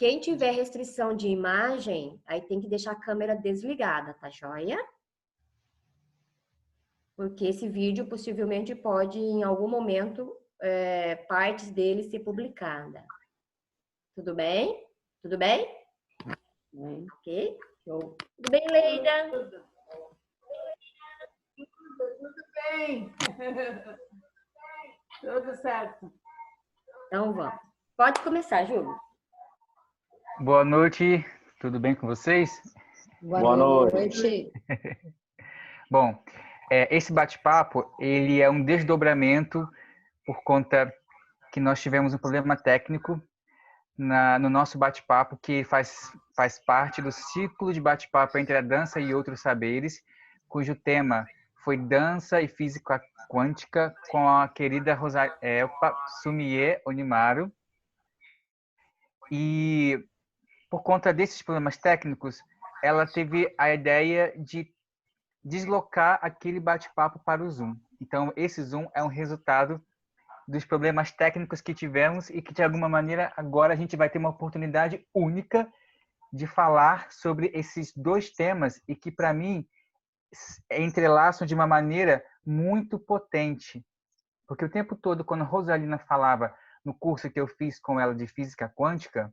Quem tiver restrição de imagem, aí tem que deixar a câmera desligada, tá joia? Porque esse vídeo possivelmente pode, em algum momento, partes dele ser publicada. Tudo bem? Tudo bem? Bem. Ok? Show. Tudo bem, Leida? Tudo bem. Tudo certo. Então vamos. Pode começar, Júlio. Boa noite, tudo bem com vocês? Boa noite. Bom, esse bate-papo, ele é um desdobramento por conta que nós tivemos um problema técnico no nosso bate-papo, que faz parte do ciclo de bate-papo entre a dança e outros saberes, cujo tema foi dança e física quântica com a querida Sumie Onimaru. E por conta desses problemas técnicos, ela teve a ideia de deslocar aquele bate-papo para o Zoom. Então, esse Zoom é um resultado dos problemas técnicos que tivemos e que, de alguma maneira, agora a gente vai ter uma oportunidade única de falar sobre esses dois temas e que, para mim, entrelaçam de uma maneira muito potente. Porque o tempo todo, quando a Rosalina falava no curso que eu fiz com ela de física quântica,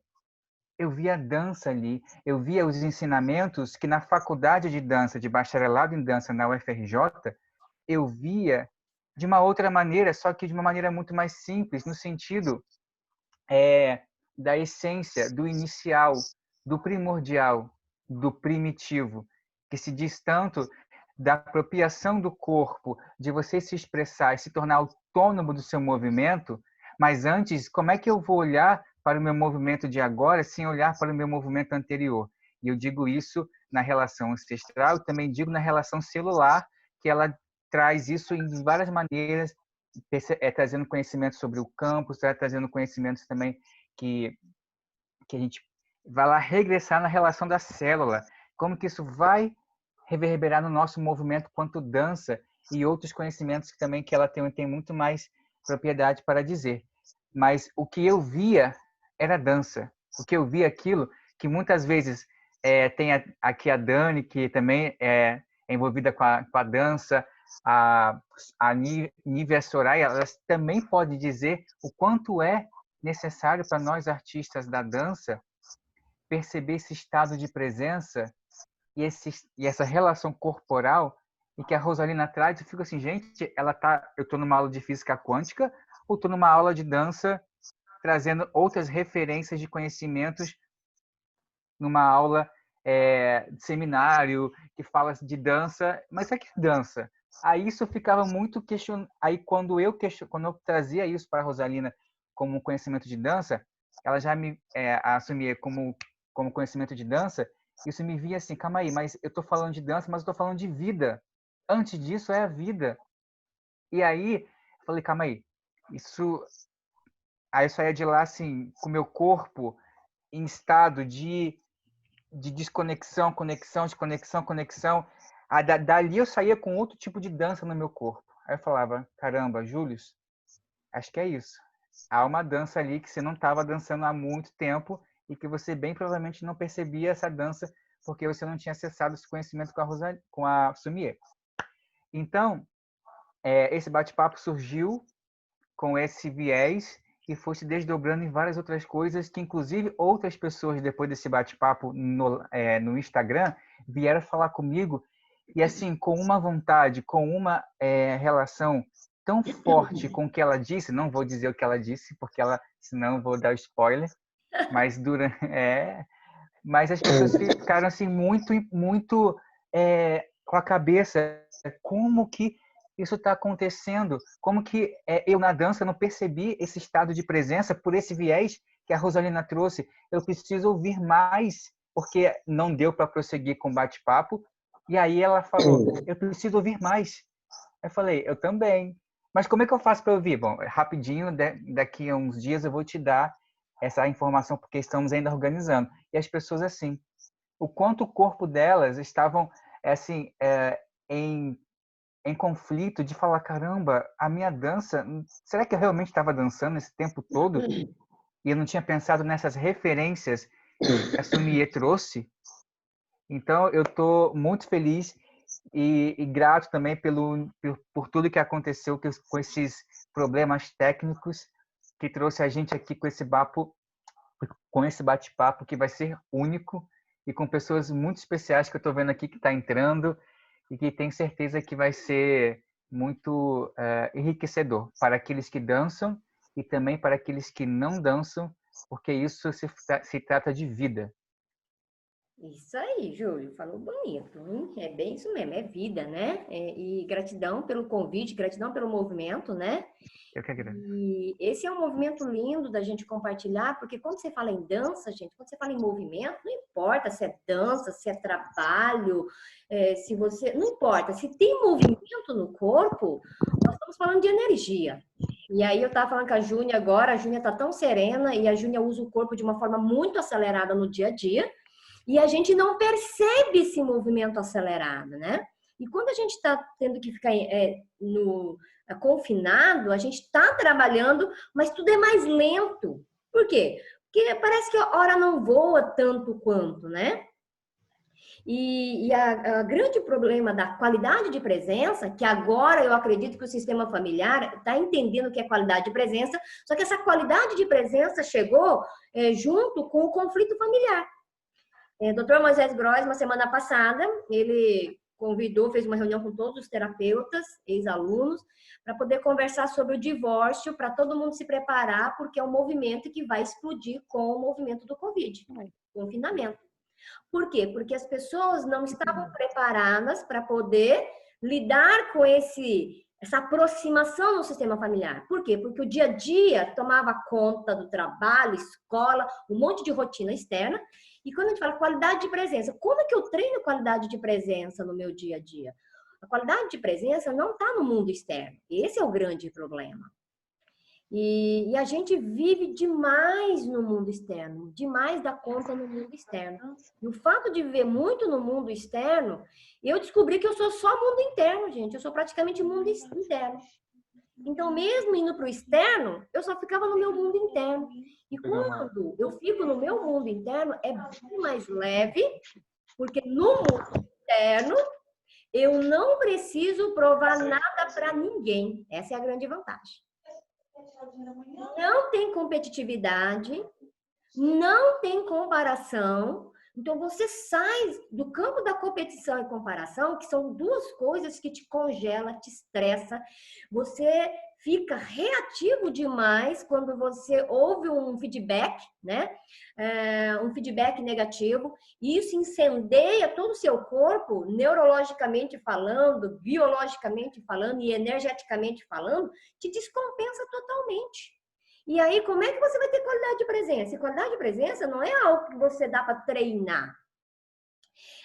eu via a dança ali, eu via os ensinamentos que na faculdade de dança, de bacharelado em dança na UFRJ, eu via de uma outra maneira, só que de uma maneira muito mais simples, no sentido da essência, do inicial, do primordial, do primitivo, que se diz tanto da apropriação do corpo, de você se expressar e se tornar autônomo do seu movimento, mas antes, como é que eu vou olhar para o meu movimento de agora sem olhar para o meu movimento anterior? E eu digo isso na relação ancestral e também digo na relação celular, que ela traz isso em várias maneiras, trazendo conhecimento sobre o campo, trazendo conhecimentos também que a gente vai lá regressar na relação da célula, como que isso vai reverberar no nosso movimento quanto dança e outros conhecimentos que também que ela tem muito mais propriedade para dizer. Mas o que eu via era dança. O que eu via aquilo que muitas vezes tem aqui a Dani, que também é envolvida com a dança, a Nívia Soraya, ela também pode dizer o quanto é necessário para nós artistas da dança perceber esse estado de presença e essa relação corporal e que a Rosalina traz. Eu fico assim, gente, eu estou numa aula de física quântica ou estou numa aula de dança trazendo outras referências de conhecimentos numa aula de seminário que fala de dança, mas é que dança? Aí isso ficava muito questionado. Aí quando eu trazia isso para a Rosalina como conhecimento de dança, ela já me assumia como conhecimento de dança. Isso me via assim, calma aí, mas eu estou falando de dança, mas eu estou falando de vida. Antes disso é a vida. E aí eu falei, calma aí, aí eu saía de lá assim, com o meu corpo em estado de desconexão, conexão, desconexão, conexão. Dali eu saía com outro tipo de dança no meu corpo. Aí eu falava, caramba, Júlio, acho que é isso. Há uma dança ali que você não estava dançando há muito tempo e que você bem provavelmente não percebia essa dança porque você não tinha acessado esse conhecimento com a Sumie. Então, esse bate-papo surgiu com esse viés e foi se desdobrando em várias outras coisas que, inclusive, outras pessoas, depois desse bate-papo no Instagram, vieram falar comigo e, assim, com uma vontade, com uma relação tão forte com o que ela disse, não vou dizer o que ela disse, porque senão vou dar spoiler, mas mas as pessoas ficaram, assim, muito com a cabeça, como que isso está acontecendo? Como que eu na dança não percebi esse estado de presença por esse viés que a Rosalina trouxe? Eu preciso ouvir mais, porque não deu para prosseguir com o bate-papo. E aí ela falou, eu preciso ouvir mais. Eu falei, eu também. Mas como é que eu faço para ouvir? Bom, rapidinho, daqui a uns dias eu vou te dar essa informação, porque estamos ainda organizando. E as pessoas, assim, o quanto o corpo delas estavam, assim, em conflito de falar, caramba, a minha dança, será que eu realmente estava dançando esse tempo todo? E eu não tinha pensado nessas referências a Sumie trouxe. Então, eu estou muito feliz e grato também por tudo que aconteceu com esses problemas técnicos que trouxe a gente aqui com esse bate-papo que vai ser único e com pessoas muito especiais que eu estou vendo aqui que está entrando e que tenho certeza que vai ser muito enriquecedor para aqueles que dançam e também para aqueles que não dançam, porque isso se trata de vida. Isso aí, Júlio, falou bonito, hein? É bem isso mesmo, é vida, né? E gratidão pelo convite, gratidão pelo movimento, né? Eu que agradeço. E esse é um movimento lindo da gente compartilhar, porque quando você fala em dança, gente, quando você fala em movimento, não importa se é dança, se é trabalho, se você... Não importa, se tem movimento no corpo, nós estamos falando de energia. E aí eu estava falando com a Júnia agora, a Júnia está tão serena e a Júnia usa o corpo de uma forma muito acelerada no dia a dia, e a gente não percebe esse movimento acelerado, né? E quando a gente está tendo que ficar confinado, a gente está trabalhando, mas tudo é mais lento. Por quê? Porque parece que a hora não voa tanto quanto, né? E a grande problema da qualidade de presença, que agora eu acredito que o sistema familiar está entendendo o que é qualidade de presença, só que essa qualidade de presença chegou junto com o conflito familiar. Dr. Moisés Grossman, semana passada, ele fez uma reunião com todos os terapeutas, ex-alunos, para poder conversar sobre o divórcio, para todo mundo se preparar, porque é um movimento que vai explodir com o movimento do Covid, confinamento. Por quê? Porque as pessoas não estavam preparadas para poder lidar com essa aproximação no sistema familiar. Por quê? Porque o dia a dia tomava conta do trabalho, escola, um monte de rotina externa. E quando a gente fala qualidade de presença, como é que eu treino qualidade de presença no meu dia a dia? A qualidade de presença não está no mundo externo. Esse é o grande problema. E a gente vive demais no mundo externo, demais da conta no mundo externo. E o fato de viver muito no mundo externo, eu descobri que eu sou só mundo interno, gente. Eu sou praticamente mundo interno. Então, mesmo indo para o externo, eu só ficava no meu mundo interno. E quando eu fico no meu mundo interno, é bem mais leve, porque no mundo externo, eu não preciso provar nada para ninguém. Essa é a grande vantagem. Não tem competitividade, não tem comparação. Então, você sai do campo da competição e comparação, que são duas coisas que te congela, te estressa. Você fica reativo demais quando você ouve um feedback, né? Um feedback negativo. E isso incendeia todo o seu corpo, neurologicamente falando, biologicamente falando e energeticamente falando, te descompensa totalmente. E aí, como é que você vai ter qualidade de presença? E qualidade de presença não é algo que você dá para treinar.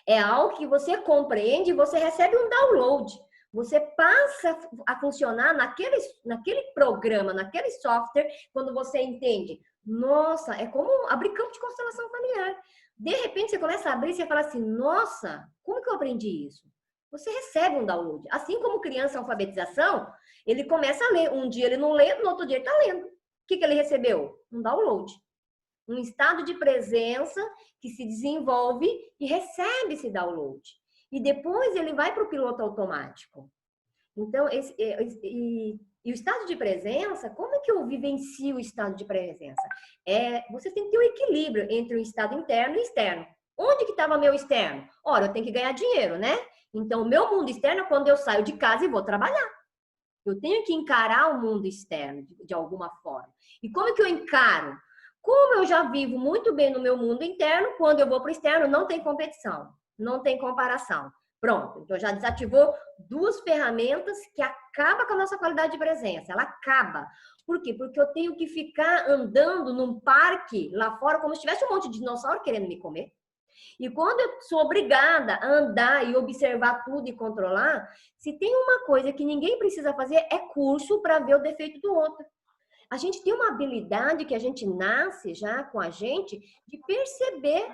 É algo que você compreende e você recebe um download. Você passa a funcionar naquele programa, naquele software, quando você entende. Nossa, é como abrir campo de constelação familiar. De repente, você começa a abrir e você fala assim, nossa, como que eu aprendi isso? Você recebe um download. Assim como criança, alfabetização, ele começa a ler. Um dia ele não lê, no outro dia ele está lendo. O que ele recebeu? Um download. Um estado de presença que se desenvolve e recebe esse download. E depois ele vai para o piloto automático. Então, e o estado de presença, como é que eu vivencio o estado de presença? Você tem que ter um equilíbrio entre o estado interno e externo. Onde que estava meu externo? Ora, eu tenho que ganhar dinheiro, né? Então, o meu mundo externo é quando eu saio de casa e vou trabalhar. Eu tenho que encarar o mundo externo de alguma forma. E como é que eu encaro? Como eu já vivo muito bem no meu mundo interno, quando eu vou para o externo, não tem competição, não tem comparação. Pronto, então já desativou duas ferramentas que acabam com a nossa qualidade de presença. Ela acaba. Por quê? Porque eu tenho que ficar andando num parque lá fora como se tivesse um monte de dinossauro querendo me comer. E quando eu sou obrigada a andar e observar tudo e controlar, se tem uma coisa que ninguém precisa fazer, é curso para ver o defeito do outro. A gente tem uma habilidade que a gente nasce já com a gente de perceber,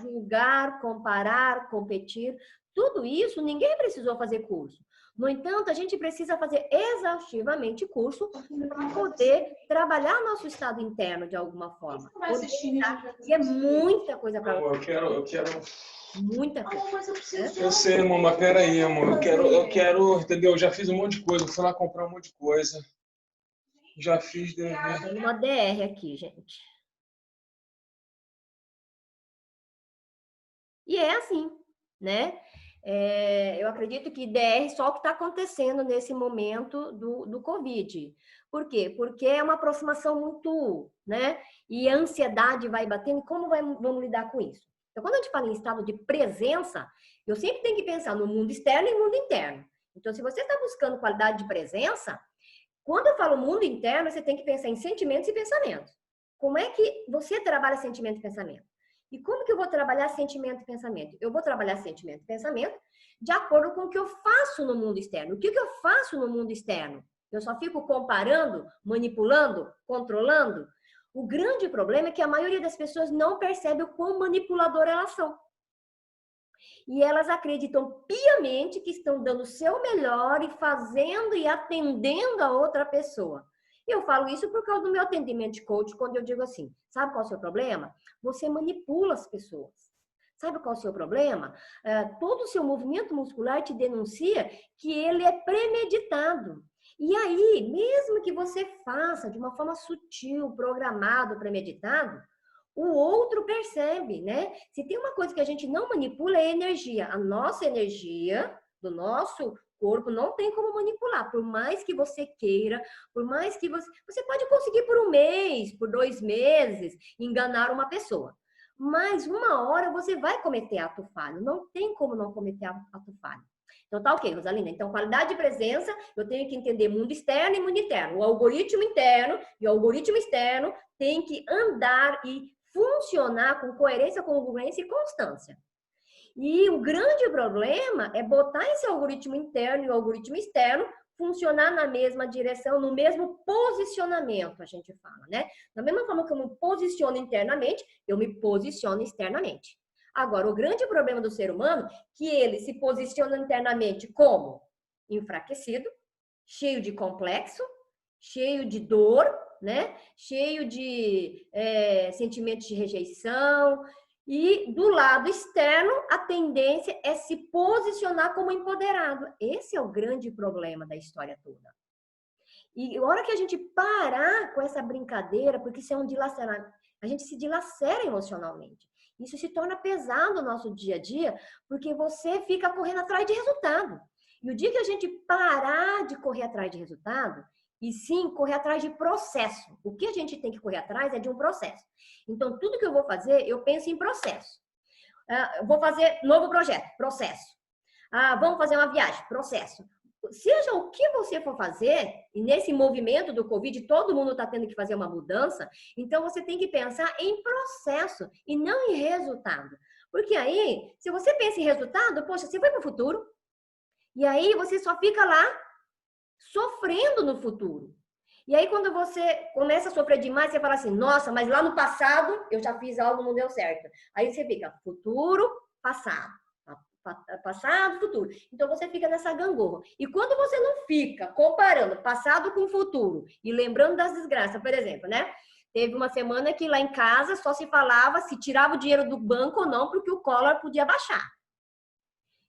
julgar, comparar, competir. Tudo isso ninguém precisou fazer curso. No entanto, a gente precisa fazer exaustivamente curso para poder trabalhar nosso estado interno de alguma forma. E é muita coisa para eu quero. Muita coisa. Eu sei, amor, mas peraí, amor. Eu quero, entendeu? Eu já fiz um monte de coisa. Fui lá comprar um monte de coisa. Já fiz dever. Tem uma DR aqui, gente. E é assim, né? Eu acredito que DR só o que está acontecendo nesse momento do Covid. Por quê? Porque é uma aproximação muito, né? E a ansiedade vai batendo. E como vamos lidar com isso? Então, quando a gente fala em estado de presença, eu sempre tenho que pensar no mundo externo e no mundo interno. Então, se você está buscando qualidade de presença, quando eu falo mundo interno, você tem que pensar em sentimentos e pensamentos. Como é que você trabalha sentimento e pensamento? E como que eu vou trabalhar sentimento e pensamento? Eu vou trabalhar sentimento e pensamento de acordo com o que eu faço no mundo externo. O que eu faço no mundo externo? Eu só fico comparando, manipulando, controlando? O grande problema é que a maioria das pessoas não percebe o quão manipuladora elas são. E elas acreditam piamente que estão dando o seu melhor e fazendo e atendendo a outra pessoa. Eu falo isso por causa do meu atendimento de coach, quando eu digo assim, sabe qual é o seu problema? Você manipula as pessoas. Sabe qual é o seu problema? Todo o seu movimento muscular te denuncia que ele é premeditado. E aí, mesmo que você faça de uma forma sutil, programado, premeditado, o outro percebe, né? Se tem uma coisa que a gente não manipula é a energia. A nossa energia do nosso corpo não tem como manipular. Por mais que você queira, por mais que você pode conseguir por um mês, por 2 meses, enganar uma pessoa. Mas uma hora você vai cometer ato falho. Não tem como não cometer ato falho. Então tá ok, Rosalinda. Então, qualidade de presença, eu tenho que entender mundo externo e mundo interno. O algoritmo interno e o algoritmo externo tem que andar e funcionar com coerência, congruência e constância. E o grande problema é botar esse algoritmo interno e o algoritmo externo funcionar na mesma direção, no mesmo posicionamento, a gente fala, né? Da mesma forma que eu me posiciono internamente, eu me posiciono externamente. Agora, o grande problema do ser humano é que ele se posiciona internamente como enfraquecido, cheio de complexo, cheio de dor, né? Cheio de sentimentos de rejeição. E do lado externo, a tendência é se posicionar como empoderado. Esse é o grande problema da história toda. E a hora que a gente parar com essa brincadeira, porque isso é um dilaceramento, a gente se dilacera emocionalmente. Isso se torna pesado no nosso dia a dia, porque você fica correndo atrás de resultado. E o dia que a gente parar de correr atrás de resultado, e sim correr atrás de processo. O que a gente tem que correr atrás é de um processo. Então, tudo que eu vou fazer, eu penso em processo. Vou fazer novo projeto, processo. Vamos fazer uma viagem, processo. Seja o que você for fazer, e nesse movimento do Covid, todo mundo está tendo que fazer uma mudança, então você tem que pensar em processo e não em resultado. Porque aí, se você pensa em resultado, poxa, você foi para o futuro, e aí você só fica lá sofrendo no futuro. E aí, quando você começa a sofrer demais, você fala assim, nossa, mas lá no passado eu já fiz algo, não deu certo. Aí você fica futuro, passado. Passado, futuro. Então, você fica nessa gangorra. E quando você não fica comparando passado com futuro e lembrando das desgraças, por exemplo, né? Teve uma semana que lá em casa só se falava se tirava o dinheiro do banco ou não, porque o Collor podia baixar.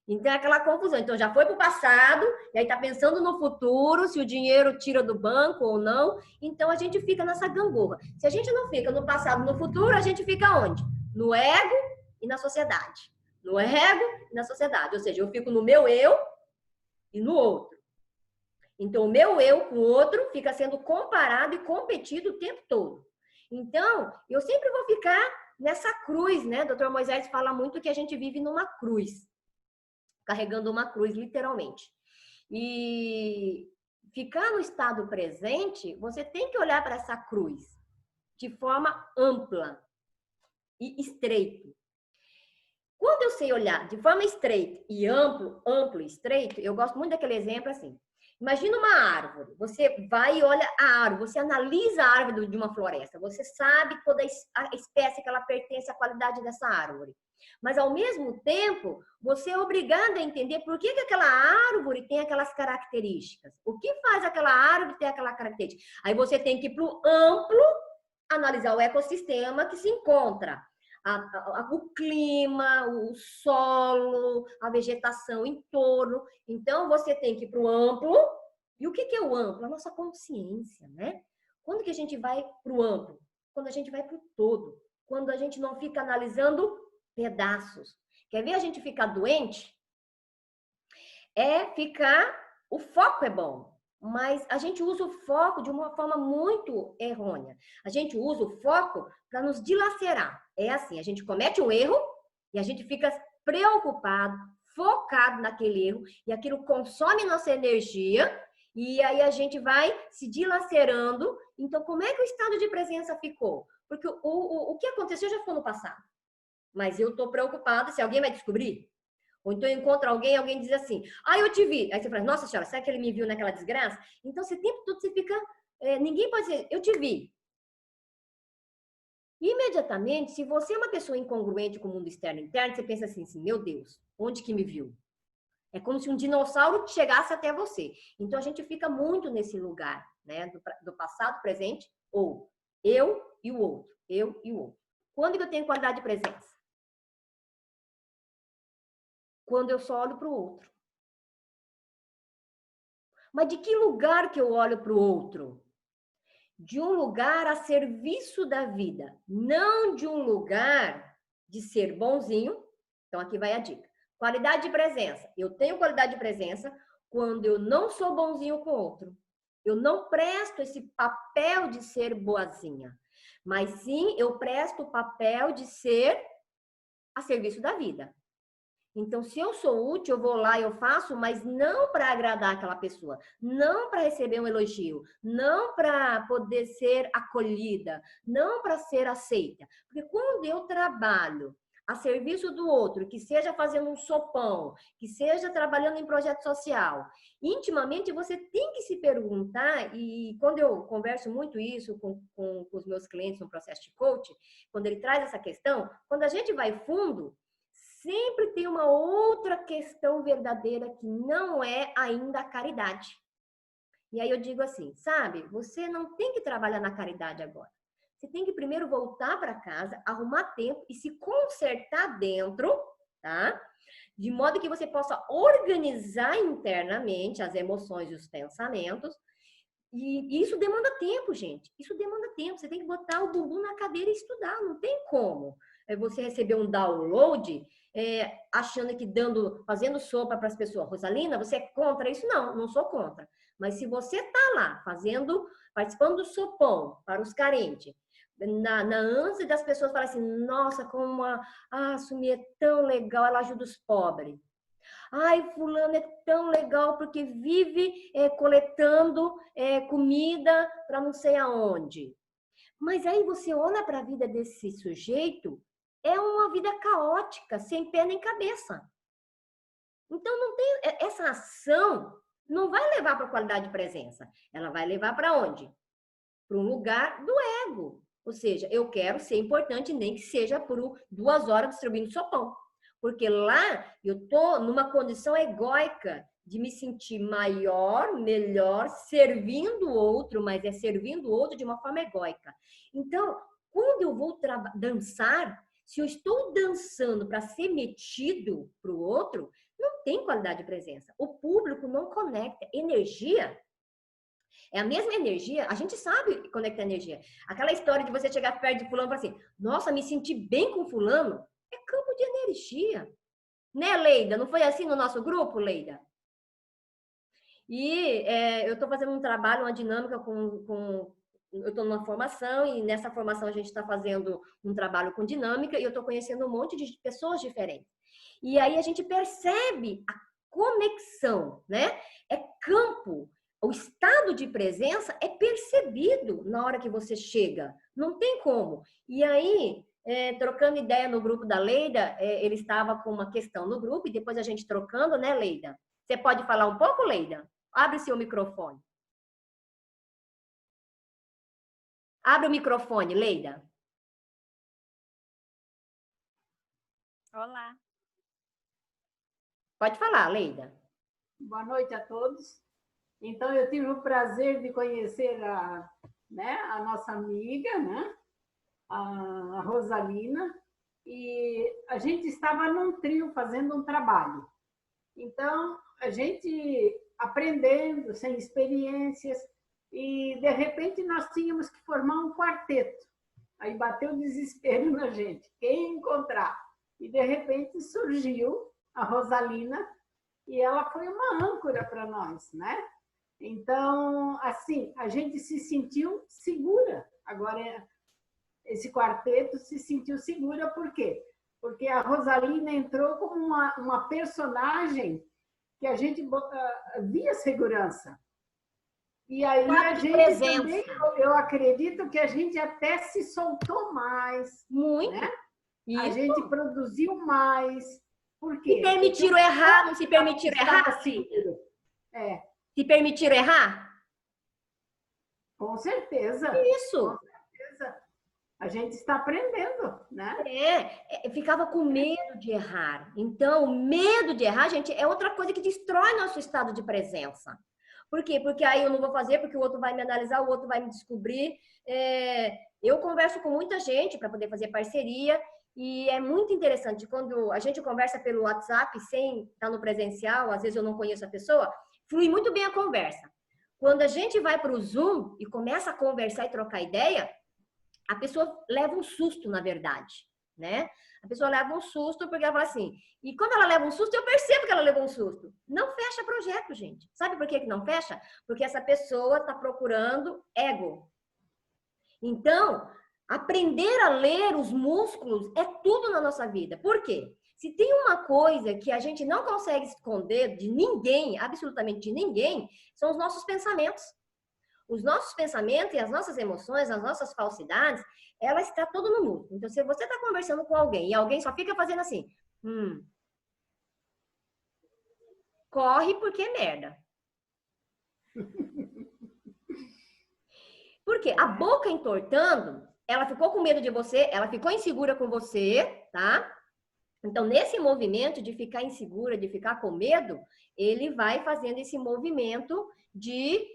Então, é aquela confusão. Então, já foi para o passado, e aí está pensando no futuro, se o dinheiro tira do banco ou não. Então, a gente fica nessa gangorra. Se a gente não fica no passado, no futuro, a gente fica onde? No ego e na sociedade. No ego e na sociedade. Ou seja, eu fico no meu eu e no outro. Então, o meu eu com o outro fica sendo comparado e competido o tempo todo. Então, eu sempre vou ficar nessa cruz, né? O Dr. Moisés fala muito que a gente vive numa cruz. Carregando uma cruz, literalmente. E ficar no estado presente, você tem que olhar para essa cruz de forma ampla e estreita. Quando eu sei olhar de forma estreita e amplo e estreito, eu gosto muito daquele exemplo assim. Imagina uma árvore. Você vai e olha a árvore, você analisa a árvore de uma floresta. Você sabe toda a espécie que ela pertence, a qualidade dessa árvore. Mas, ao mesmo tempo, você é obrigado a entender por que aquela árvore tem aquelas características. O que faz aquela árvore ter aquela característica? Aí você tem que ir para o amplo, analisar o ecossistema que se encontra. O clima, o solo, a vegetação em torno. Então, você tem que ir para o amplo. E o que é o amplo? A nossa consciência, né? Quando que a gente vai para o amplo? Quando a gente vai para o todo. Quando a gente não fica analisando pedaços. Quer ver a gente ficar doente? O foco é bom, mas a gente usa o foco de uma forma muito errônea. A gente usa o foco para nos dilacerar. É assim, a gente comete um erro e a gente fica preocupado, focado naquele erro, e aquilo consome nossa energia, e aí a gente vai se dilacerando. Então, como é que o estado de presença ficou? Porque o que aconteceu já ficou no passado. Mas eu estou preocupada se alguém vai descobrir. Ou então eu encontro alguém diz assim, eu te vi. Aí você fala, nossa senhora, será que ele me viu naquela desgraça? Então, o tempo todo você fica... ninguém pode dizer, eu te vi. E, imediatamente, se você é uma pessoa incongruente com o mundo externo e interno, você pensa assim, meu Deus, onde que me viu? É como se um dinossauro chegasse até você. Então, a gente fica muito nesse lugar, né? Do passado, presente, ou eu e o outro. Eu e o outro. Quando que eu tenho qualidade de presença? Quando eu só olho para o outro. Mas de que lugar que eu olho para o outro? De um lugar a serviço da vida, não de um lugar de ser bonzinho. Então, aqui vai a dica. Qualidade de presença. Eu tenho qualidade de presença quando eu não sou bonzinho com o outro. Eu não presto esse papel de ser boazinha, mas sim eu presto o papel de ser a serviço da vida. Então, se eu sou útil, eu vou lá e eu faço, mas não para agradar aquela pessoa, não para receber um elogio, não para poder ser acolhida, não para ser aceita. Porque quando eu trabalho a serviço do outro, que seja fazendo um sopão, que seja trabalhando em projeto social, intimamente você tem que se perguntar, e quando eu converso muito isso com os meus clientes no processo de coaching, quando ele traz essa questão, quando a gente vai fundo, sempre tem uma outra questão verdadeira que não é ainda a caridade. E aí eu digo assim, sabe, você não tem que trabalhar na caridade agora. Você tem que primeiro voltar para casa, arrumar tempo e se consertar dentro, tá? De modo que você possa organizar internamente as emoções e os pensamentos. E isso demanda tempo, gente. Isso demanda tempo. Você tem que botar o bumbum na cadeira e estudar. Não tem como você receber um download achando que fazendo sopa para as pessoas. Rosalina, você é contra isso? Não, não sou contra. Mas se você está lá participando do sopão para os carentes, na ânsia das pessoas falarem assim, nossa, como a Sumi é tão legal, ela ajuda os pobres. Ai, fulano é tão legal porque vive coletando comida para não sei aonde. Mas aí você olha para a vida desse sujeito, é uma vida caótica, sem pé nem cabeça. Então, não tem essa ação não vai levar para a qualidade de presença. Ela vai levar para onde? Para um lugar do ego. Ou seja, eu quero ser importante, nem que seja por 2 horas distribuindo sopão. Porque lá eu estou numa condição egóica de me sentir maior, melhor, servindo o outro, mas é servindo o outro de uma forma egóica. Então, quando eu vou dançar, se eu estou dançando para ser metido para o outro, não tem qualidade de presença. O público não conecta. Energia é a mesma energia, a gente sabe conectar energia. Aquela história de você chegar perto de fulano e falar assim, nossa, me senti bem com fulano, é campo de energia. Né, Leida? Não foi assim no nosso grupo, Leida? E eu estou fazendo um trabalho, uma dinâmica eu estou numa formação e nessa formação a gente está fazendo um trabalho com dinâmica e eu estou conhecendo um monte de pessoas diferentes. E aí a gente percebe a conexão, né? É campo. O estado de presença é percebido na hora que você chega. Não tem como. E aí, trocando ideia no grupo da Leida, ele estava com uma questão no grupo e depois a gente trocando, né, Leida? Você pode falar um pouco, Leida? Abre seu microfone. Abre o microfone, Leida. Olá. Pode falar, Leida. Boa noite a todos. Então, eu tive o prazer de conhecer a nossa amiga, né? A Rosalina, e a gente estava num trio fazendo um trabalho. Então, a gente aprendendo, sem experiências, e de repente nós tínhamos que formar um quarteto. Aí bateu o desespero na gente, quem encontrar? E de repente surgiu a Rosalina, e ela foi uma âncora para nós, né? Então, assim, a gente se sentiu segura. Agora, esse quarteto se sentiu segura, por quê? Porque a Rosalina entrou como uma personagem que a gente via segurança. E aí a gente também, eu acredito que a gente até se soltou mais. Muito. Né? Isso. A gente produziu mais. Por quê? Se permitiram errar, não se permitiram errar? É. Se permitiram errar? Com certeza. Isso. Com certeza. A gente está aprendendo, né? Ficava com medo de errar. Então, o medo de errar, gente, é outra coisa que destrói nosso estado de presença. Por quê? Porque aí eu não vou fazer, porque o outro vai me analisar, o outro vai me descobrir. Eu converso com muita gente para poder fazer parceria, e é muito interessante quando a gente conversa pelo WhatsApp, sem estar no presencial, às vezes eu não conheço a pessoa, flui muito bem a conversa. Quando a gente vai para o Zoom e começa a conversar e trocar ideia, a pessoa leva um susto, na verdade, né? A pessoa leva um susto porque ela fala assim, e quando ela leva um susto, eu percebo que ela levou um susto. Não fecha projeto, gente. Sabe por que não fecha? Porque essa pessoa está procurando ego. Então, aprender a ler os músculos é tudo na nossa vida. Por quê? Se tem uma coisa que a gente não consegue esconder de ninguém, absolutamente de ninguém, são os nossos pensamentos. Os nossos pensamentos e as nossas emoções, as nossas falsidades, ela está tudo no mundo. Então, se você está conversando com alguém e alguém só fica fazendo assim, corre porque é merda. Por quê? A boca entortando, ela ficou com medo de você, ela ficou insegura com você, tá? Então, nesse movimento de ficar insegura, de ficar com medo, ele vai fazendo esse movimento de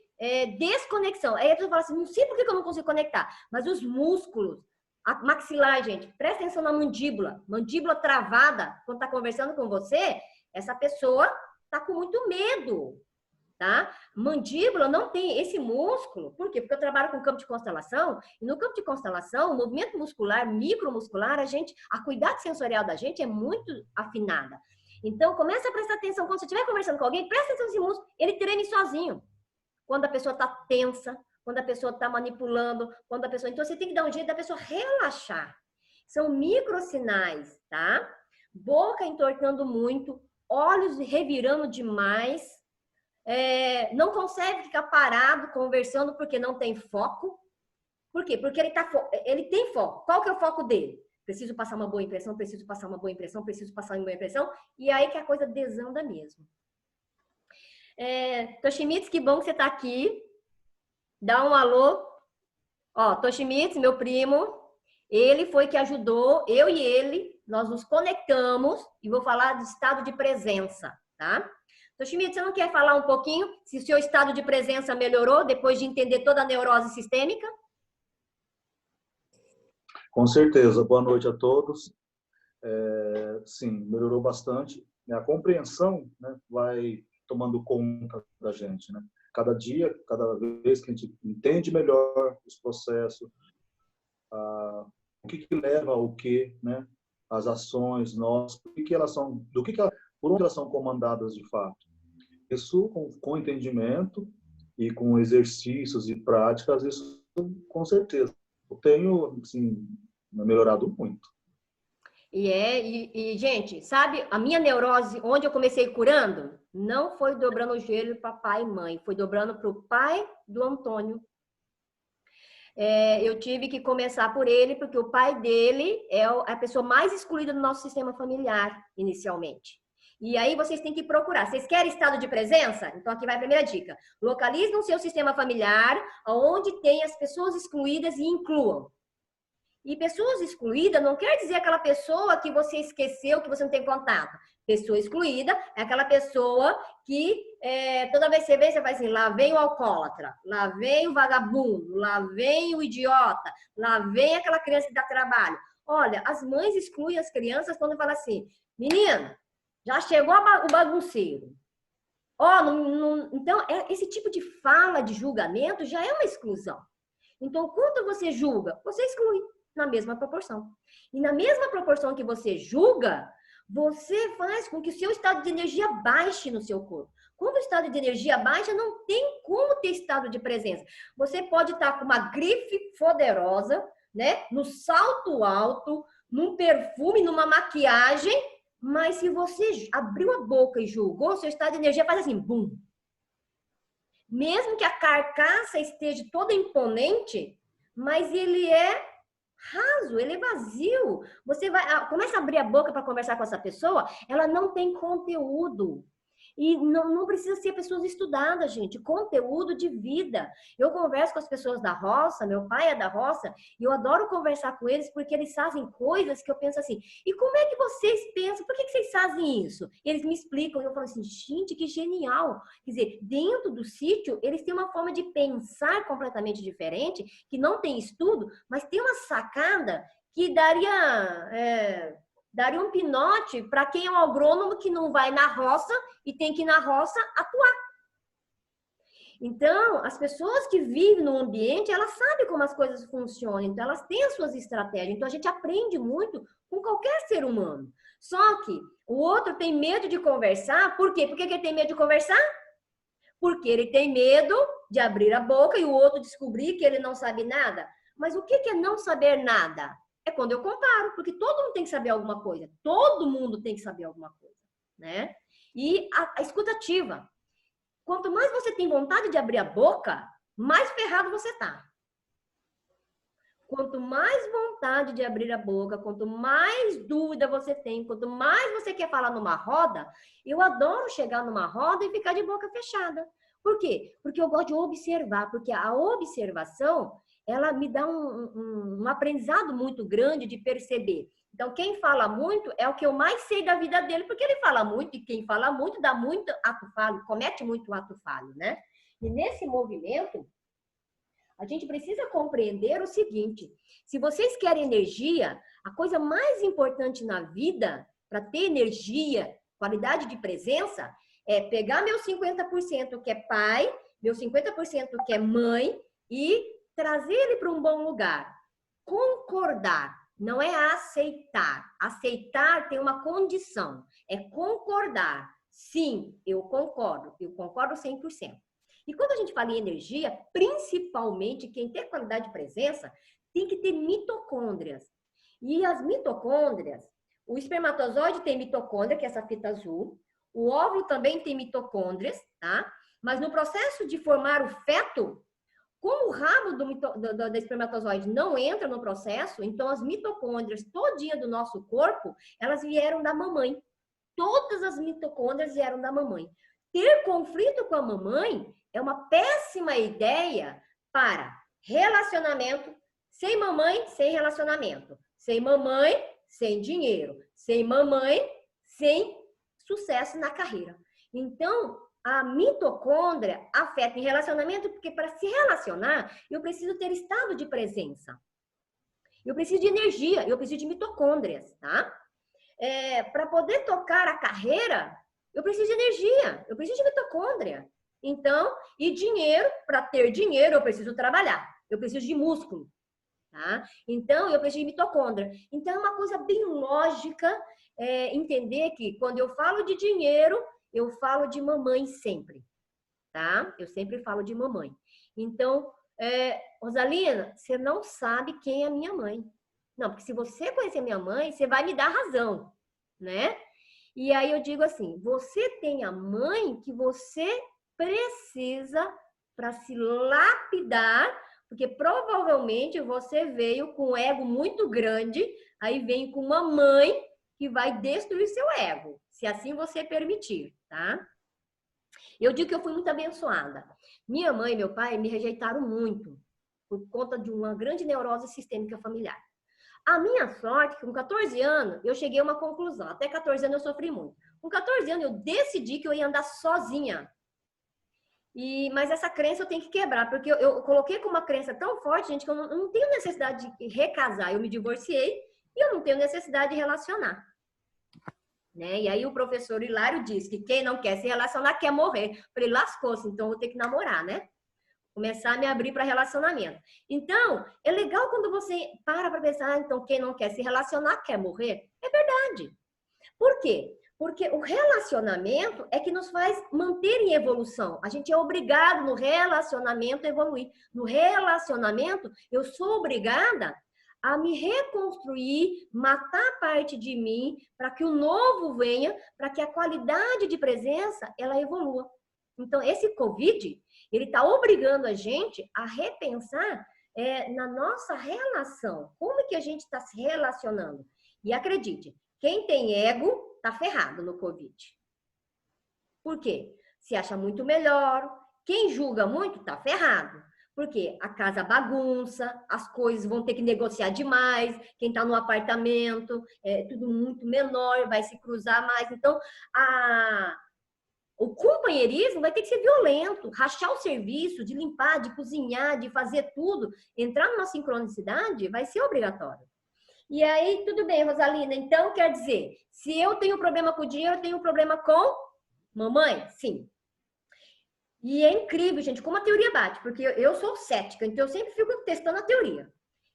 desconexão. Aí a pessoa fala assim, não sei por que eu não consigo conectar, mas os músculos, a maxilar, gente, presta atenção na mandíbula travada, quando tá conversando com você, essa pessoa tá com muito medo, tá? Mandíbula não tem esse músculo, por quê? Porque eu trabalho com campo de constelação, e no campo de constelação, o movimento muscular, micromuscular, a cuidado sensorial da gente é muito afinada. Então, começa a prestar atenção, quando você estiver conversando com alguém, presta atenção nesse músculo, ele treme sozinho. Quando a pessoa está tensa, quando a pessoa está manipulando, quando a pessoa... Então, você tem que dar um jeito da pessoa relaxar. São microsinais, tá? Boca entortando muito, olhos revirando demais, não consegue ficar parado conversando porque não tem foco. Por quê? Porque ele tem foco. Qual que é o foco dele? Preciso passar uma boa impressão, preciso passar uma boa impressão, preciso passar uma boa impressão, e aí que a coisa desanda mesmo. Toshimitsu, que bom que você está aqui. Dá um alô. Ó, Toshimitsu, meu primo, ele foi que ajudou, eu e ele, nós nos conectamos, e vou falar do estado de presença, tá? Toshimitsu, você não quer falar um pouquinho se o seu estado de presença melhorou depois de entender toda a neurose sistêmica? Com certeza. Boa noite a todos. Sim, melhorou bastante. A compreensão, né, vai tomando conta da gente, né? Cada dia, cada vez que a gente entende melhor os processos, o que leva ao que, né? As ações nossas, por onde elas são comandadas de fato. Isso com entendimento e com exercícios e práticas, isso com certeza. Eu tenho, assim, melhorado muito. Gente, sabe, a minha neurose, onde eu comecei curando, não foi dobrando o joelho para pai e mãe, foi dobrando para o pai do Antônio. Eu tive que começar por ele, porque o pai dele é a pessoa mais excluída do nosso sistema familiar, inicialmente. E aí vocês têm que procurar. Vocês querem estado de presença? Então aqui vai a primeira dica. Localize no seu sistema familiar onde tem as pessoas excluídas e incluam. E pessoas excluídas não quer dizer aquela pessoa que você esqueceu, que você não tem contato. Pessoa excluída é aquela pessoa que toda vez que você vê, você vai assim, lá vem o alcoólatra, lá vem o vagabundo, lá vem o idiota, lá vem aquela criança que dá trabalho. Olha, as mães excluem as crianças quando falam assim, menina, já chegou o bagunceiro. Então, esse tipo de fala de julgamento já é uma exclusão. Então, quando você julga, você exclui na mesma proporção. E na mesma proporção que você julga, você faz com que o seu estado de energia baixe no seu corpo. Quando o estado de energia baixa, não tem como ter estado de presença. Você pode estar com uma grife poderosa, né? No salto alto, num perfume, numa maquiagem, mas se você abriu a boca e julgou, seu estado de energia faz assim, bum. Mesmo que a carcaça esteja toda imponente, mas ele é raso, ele é vazio. Você começa a abrir a boca para conversar com essa pessoa, ela não tem conteúdo. E não precisa ser pessoas estudadas, gente. Conteúdo de vida. Eu converso com as pessoas da roça, meu pai é da roça, e eu adoro conversar com eles porque eles fazem coisas que eu penso assim, e como é que vocês pensam? Por que vocês fazem isso? E eles me explicam, e eu falo assim, gente, que genial. Quer dizer, dentro do sítio, eles têm uma forma de pensar completamente diferente, que não tem estudo, mas tem uma sacada que daria um pinote para quem é um agrônomo que não vai na roça e tem que ir na roça atuar. Então, as pessoas que vivem no ambiente, elas sabem como as coisas funcionam, então elas têm as suas estratégias. Então, a gente aprende muito com qualquer ser humano. Só que o outro tem medo de conversar. Por quê? Por que ele tem medo de conversar? Porque ele tem medo de abrir a boca e o outro descobrir que ele não sabe nada. Mas o que é não saber nada? É quando eu comparo, porque todo mundo tem que saber alguma coisa. Todo mundo tem que saber alguma coisa, né? E a escutativa. Quanto mais você tem vontade de abrir a boca, mais ferrado você tá. Quanto mais vontade de abrir a boca, quanto mais dúvida você tem, quanto mais você quer falar numa roda, eu adoro chegar numa roda e ficar de boca fechada. Por quê? Porque eu gosto de observar, porque a observação ela me dá um aprendizado muito grande de perceber. Então, quem fala muito é o que eu mais sei da vida dele, porque ele fala muito, e quem fala muito dá muito ato falho, comete muito ato falho, né? E nesse movimento, a gente precisa compreender o seguinte, se vocês querem energia, a coisa mais importante na vida, para ter energia, qualidade de presença, é pegar meu 50% que é pai, meu 50% que é mãe, e trazer ele para um bom lugar. Concordar, não é aceitar. Aceitar tem uma condição, é concordar. Sim, eu concordo 100%. E quando a gente fala em energia, principalmente quem tem qualidade de presença, tem que ter mitocôndrias. E as mitocôndrias, o espermatozoide tem mitocôndria, que é essa fita azul, o óvulo também tem mitocôndrias, tá? Mas no processo de formar o feto, como o rabo do espermatozoide não entra no processo, então as mitocôndrias todinha do nosso corpo, elas vieram da mamãe. Todas as mitocôndrias vieram da mamãe. Ter conflito com a mamãe é uma péssima ideia para relacionamento. Sem mamãe, sem relacionamento. Sem mamãe, sem dinheiro. Sem mamãe, sem sucesso na carreira. Então, a mitocôndria afeta em relacionamento, porque para se relacionar, eu preciso ter estado de presença. Eu preciso de energia, eu preciso de mitocôndrias, tá? Para poder tocar a carreira, eu preciso de energia, eu preciso de mitocôndria. Então, e dinheiro, para ter dinheiro, eu preciso trabalhar, eu preciso de músculo, tá? Então, eu preciso de mitocôndria. Então, é uma coisa bem lógica entender que quando eu falo de dinheiro, eu falo de mamãe sempre, tá? Eu sempre falo de mamãe. Então, Rosalina, você não sabe quem é a minha mãe. Não, porque se você conhecer minha mãe, você vai me dar razão, né? E aí eu digo assim, você tem a mãe que você precisa para se lapidar, porque provavelmente você veio com um ego muito grande, aí vem com uma mãe que vai destruir seu ego. se assim você permitir, tá? Eu digo que eu fui muito abençoada. Minha mãe e meu pai me rejeitaram muito por conta de uma grande neurose sistêmica familiar. A minha sorte, com 14 anos, eu cheguei a uma conclusão. Até 14 anos eu sofri muito. Com 14 anos eu decidi que eu ia andar sozinha. Mas essa crença eu tenho que quebrar, porque eu coloquei com uma crença tão forte, gente, que eu não tenho necessidade de recasar. Eu me divorciei e eu não tenho necessidade de relacionar. Né? E aí o professor Hilário disse que quem não quer se relacionar quer morrer. Eu falei, lascou-se, então eu vou ter que namorar, né? Começar a me abrir para relacionamento. Então, é legal quando você para pensar, então quem não quer se relacionar quer morrer. É verdade. Por quê? Porque o relacionamento é que nos faz manter em evolução. A gente é obrigado no relacionamento a evoluir. No relacionamento, eu sou obrigada a me reconstruir, matar parte de mim, para que o novo venha, para que a qualidade de presença, ela evolua. Então, esse Covid, ele está obrigando a gente a repensar na nossa relação. Como é que a gente está se relacionando? E acredite, quem tem ego está ferrado no Covid. Por quê? Se acha muito melhor. Quem julga muito está ferrado. Porque a casa bagunça, as coisas vão ter que negociar demais, quem está no apartamento, é tudo muito menor, vai se cruzar mais. Então, o companheirismo vai ter que ser violento, rachar o serviço, de limpar, de cozinhar, de fazer tudo, entrar numa sincronicidade vai ser obrigatório. E aí, tudo bem, Rosalina, então quer dizer, se eu tenho problema com o dinheiro, eu tenho problema com mamãe? Sim. E é incrível, gente, como a teoria bate, porque eu sou cética, então eu sempre fico testando a teoria.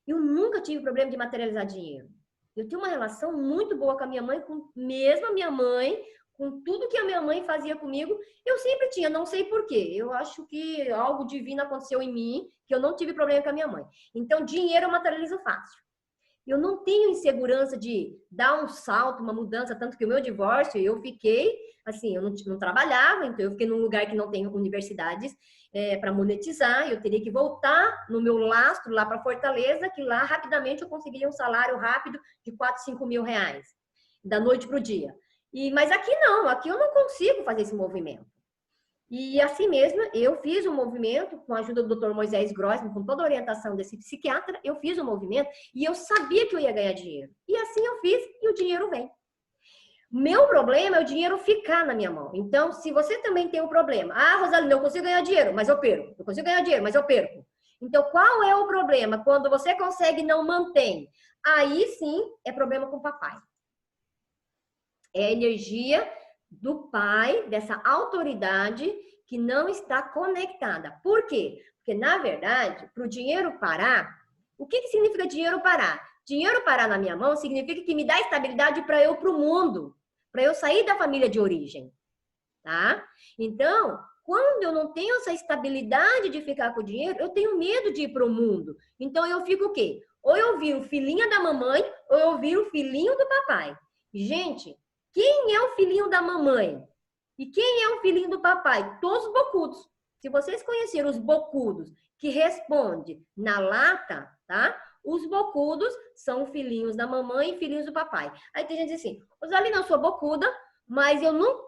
Eu nunca tive problema de materializar dinheiro. Eu tenho uma relação muito boa com a minha mãe, mesmo a minha mãe, com tudo que a minha mãe fazia comigo, eu sempre tinha, não sei por quê. Eu acho que algo divino aconteceu em mim, que eu não tive problema com a minha mãe. Então, dinheiro eu materializo fácil. Eu não tenho insegurança de dar um salto, uma mudança, tanto que o meu divórcio, eu fiquei, assim, eu não trabalhava, então eu fiquei num lugar que não tem universidades para monetizar, eu teria que voltar no meu lastro lá para Fortaleza, que lá rapidamente eu conseguiria um salário rápido de 4, 5 mil reais, da noite para o dia. Mas aqui não, aqui eu não consigo fazer esse movimento. E assim mesmo, eu fiz um movimento com a ajuda do Dr. Moisés Grossman, com toda a orientação desse psiquiatra, eu fiz um movimento e eu sabia que eu ia ganhar dinheiro. E assim eu fiz e o dinheiro vem. Meu problema é o dinheiro ficar na minha mão. Então, se você também tem um problema, Rosalina, eu consigo ganhar dinheiro, mas eu perco. Eu consigo ganhar dinheiro, mas eu perco. Então, qual é o problema? Quando você consegue e não mantém. Aí sim, é problema com o papai. É a energia do pai, dessa autoridade que não está conectada. Por quê? Porque, na verdade, para o dinheiro parar, o que significa dinheiro parar? Dinheiro parar na minha mão significa que me dá estabilidade para eu para o mundo, para eu sair da família de origem, tá? Então, quando eu não tenho essa estabilidade de ficar com o dinheiro, eu tenho medo de ir para o mundo. Então, eu fico o quê? Ou eu viro filhinha da mamãe, ou eu viro filhinho do papai. Gente, quem é o filhinho da mamãe? E quem é o filhinho do papai? Todos os bocudos. Se vocês conheceram os bocudos que respondem na lata, tá? Os bocudos são filhinhos da mamãe e filhinhos do papai. Aí tem gente assim, Rosalina, eu sou bocuda, mas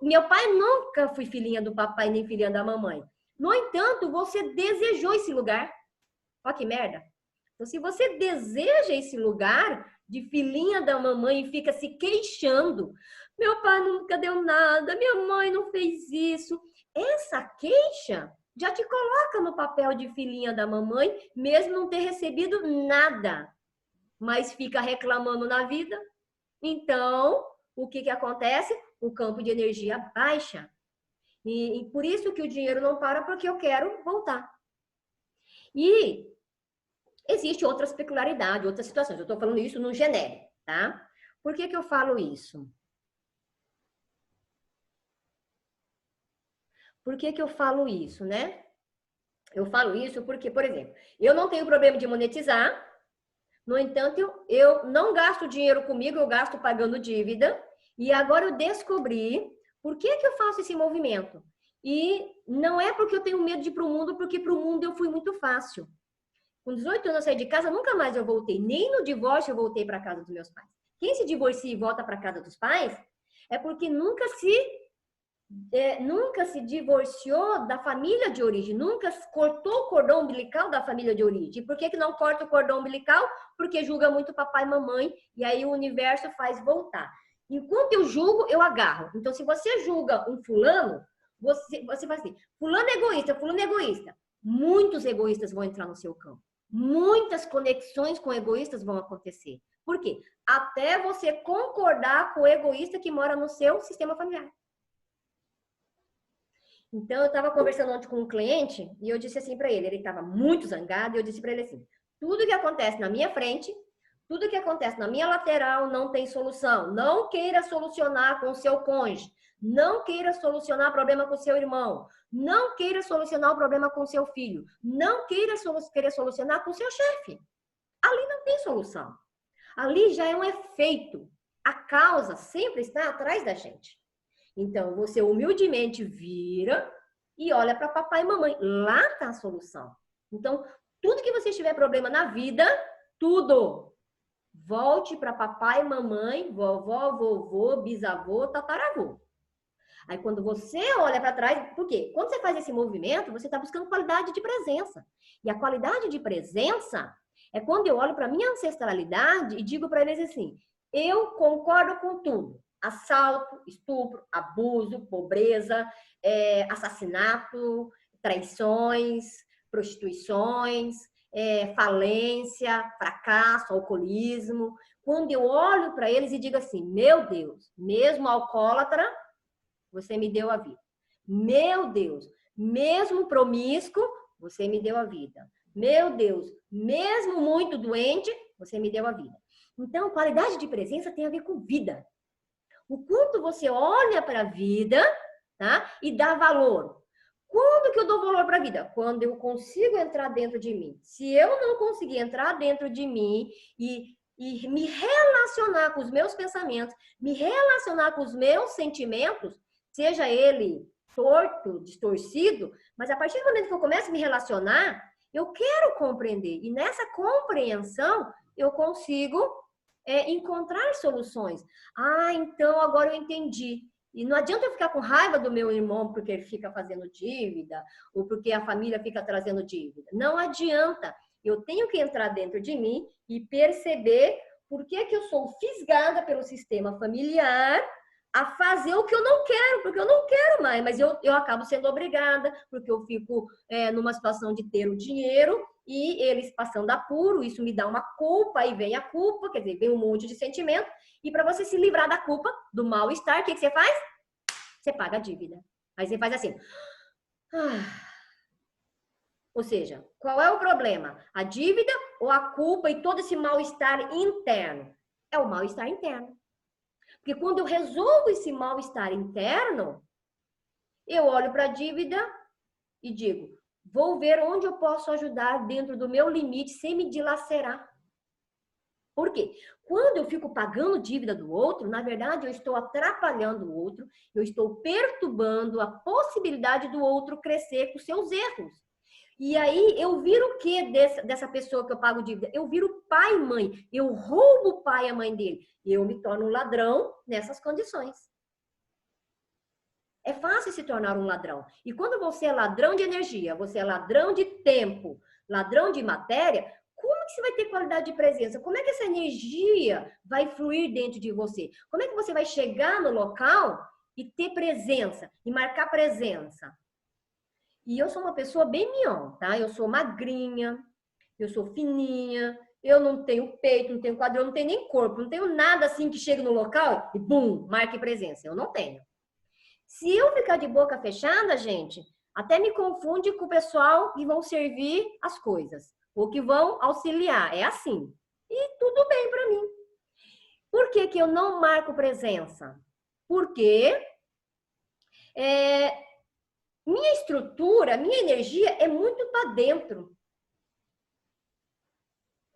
meu pai nunca foi filhinha do papai nem filhinha da mamãe. No entanto, você desejou esse lugar. Olha que merda. Então, se você deseja esse lugar de filhinha da mamãe e fica se queixando, meu pai nunca deu nada, minha mãe não fez isso. Essa queixa já te coloca no papel de filhinha da mamãe, mesmo não ter recebido nada, mas fica reclamando na vida. Então, o que acontece? O campo de energia baixa. E por isso que o dinheiro não para, porque eu quero voltar. E existe outras peculiaridades, outras situações. Eu estou falando isso no genérico, tá? Por que eu falo isso? Por que eu falo isso, né? Eu falo isso porque, por exemplo, eu não tenho problema de monetizar, no entanto, eu não gasto dinheiro comigo, eu gasto pagando dívida, e agora eu descobri por que eu faço esse movimento. E não é porque eu tenho medo de ir para o mundo, porque para o mundo eu fui muito fácil. Com 18 anos eu saí de casa, nunca mais eu voltei. Nem no divórcio eu voltei para a casa dos meus pais. Quem se divorcia e volta para a casa dos pais, É porque nunca se divorciou da família de origem, nunca cortou o cordão umbilical da família de origem. E por que não corta o cordão umbilical? Porque julga muito papai e mamãe, e aí o universo faz voltar. Enquanto eu julgo, eu agarro. Então, se você julga um fulano, você faz assim, fulano é egoísta, fulano é egoísta. Muitos egoístas vão entrar no seu campo. Muitas conexões com egoístas vão acontecer. Por quê? Até você concordar com o egoísta que mora no seu sistema familiar. Então, eu estava conversando ontem com um cliente e eu disse assim para ele estava muito zangado, e eu disse para ele assim, tudo que acontece na minha frente, tudo que acontece na minha lateral não tem solução. Não queira solucionar com o seu cônjuge, não queira solucionar problema com o seu irmão, não queira solucionar o problema com o seu filho, não queira solucionar com o seu chefe. Ali não tem solução. Ali já é um efeito. A causa sempre está atrás da gente. Então, você humildemente vira e olha para papai e mamãe. Lá está a solução. Então, tudo que você tiver problema na vida, tudo, volte para papai e mamãe, vovó, vovô, bisavô, tataravô. Aí, quando você olha para trás, por quê? Quando você faz esse movimento, você está buscando qualidade de presença. E a qualidade de presença é quando eu olho para a minha ancestralidade e digo para eles assim, eu concordo com tudo. Assalto, estupro, abuso, pobreza, assassinato, traições, prostituições, falência, fracasso, alcoolismo. Quando eu olho para eles e digo assim, meu Deus, mesmo alcoólatra, você me deu a vida. Meu Deus, mesmo promíscuo, você me deu a vida. Meu Deus, mesmo muito doente, você me deu a vida. Então, qualidade de presença tem a ver com vida. O quanto você olha para a vida, tá? E dá valor. Quando que eu dou valor para a vida? Quando eu consigo entrar dentro de mim. Se eu não conseguir entrar dentro de mim e me relacionar com os meus pensamentos, me relacionar com os meus sentimentos, seja ele torto, distorcido, mas a partir do momento que eu começo a me relacionar, eu quero compreender. E nessa compreensão, eu consigo encontrar soluções. Ah, então agora eu entendi. E não adianta eu ficar com raiva do meu irmão porque ele fica fazendo dívida ou porque a família fica trazendo dívida. Não adianta. Eu tenho que entrar dentro de mim e perceber por que eu sou fisgada pelo sistema familiar a fazer o que eu não quero, porque eu não quero mais, mas eu acabo sendo obrigada, porque eu fico numa situação de ter o dinheiro e eles passando apuro, isso me dá uma culpa, aí vem a culpa, quer dizer, vem um monte de sentimento, e para você se livrar da culpa, do mal-estar, o que você faz? Você paga a dívida. Aí você faz assim. Ou seja, qual é o problema? A dívida ou a culpa e todo esse mal-estar interno? É o mal-estar interno. Porque quando eu resolvo esse mal-estar interno, eu olho para a dívida e digo, vou ver onde eu posso ajudar dentro do meu limite sem me dilacerar. Por quê? Quando eu fico pagando dívida do outro, na verdade eu estou atrapalhando o outro, eu estou perturbando a possibilidade do outro crescer com seus erros. E aí eu viro o que dessa pessoa que eu pago dívida? Eu viro pai e mãe. Eu roubo o pai e a mãe dele. Eu me torno um ladrão nessas condições. É fácil se tornar um ladrão. E quando você é ladrão de energia, você é ladrão de tempo, ladrão de matéria, como que você vai ter qualidade de presença? Como é que essa energia vai fluir dentro de você? Como é que você vai chegar no local e ter presença, e marcar presença? E eu sou uma pessoa bem mignon, tá? Eu sou magrinha, eu sou fininha, eu não tenho peito, não tenho quadril, não tenho nem corpo, não tenho nada assim que chegue no local e bum, marque presença. Eu não tenho. Se eu ficar de boca fechada, gente, até me confunde com o pessoal que vão servir as coisas, ou que vão auxiliar. É assim. E tudo bem para mim. Por que que eu não marco presença? Porque minha estrutura, minha energia é muito para dentro.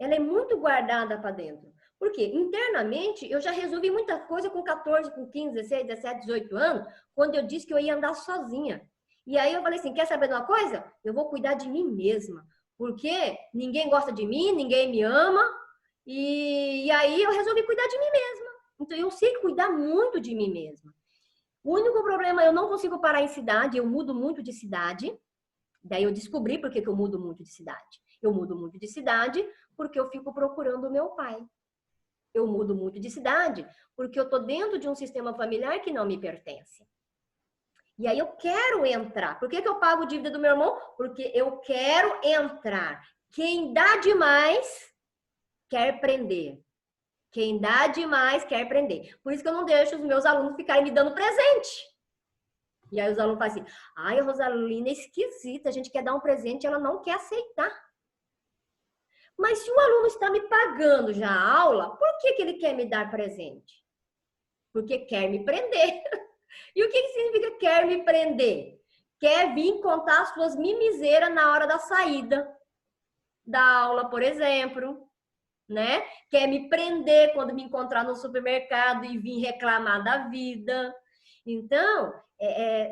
Ela é muito guardada para dentro. Por quê? Internamente, eu já resolvi muita coisa com 14, com 15, 16, 17, 18 anos, quando eu disse que eu ia andar sozinha. E aí eu falei assim, quer saber de uma coisa? Eu vou cuidar de mim mesma. Porque ninguém gosta de mim, ninguém me ama. E aí eu resolvi cuidar de mim mesma. Então, eu sei cuidar muito de mim mesma. O único problema, eu não consigo parar em cidade, eu mudo muito de cidade. Daí eu descobri por que eu mudo muito de cidade. Eu mudo muito de cidade porque eu fico procurando o meu pai. Eu mudo muito de cidade porque eu tô dentro de um sistema familiar que não me pertence. E aí eu quero entrar. Por que eu pago dívida do meu irmão? Porque eu quero entrar. Quem dá demais quer prender. Quem dá demais quer prender. Por isso que eu não deixo os meus alunos ficarem me dando presente. E aí os alunos falam assim, ai, a Rosalina é esquisita, a gente quer dar um presente e ela não quer aceitar. Mas se o aluno está me pagando já a aula, por que ele quer me dar presente? Porque quer me prender. E o que significa quer me prender? Quer vir contar as suas mimizeiras na hora da saída da aula, por exemplo, né? Quer me prender quando me encontrar no supermercado e vir reclamar da vida. Então,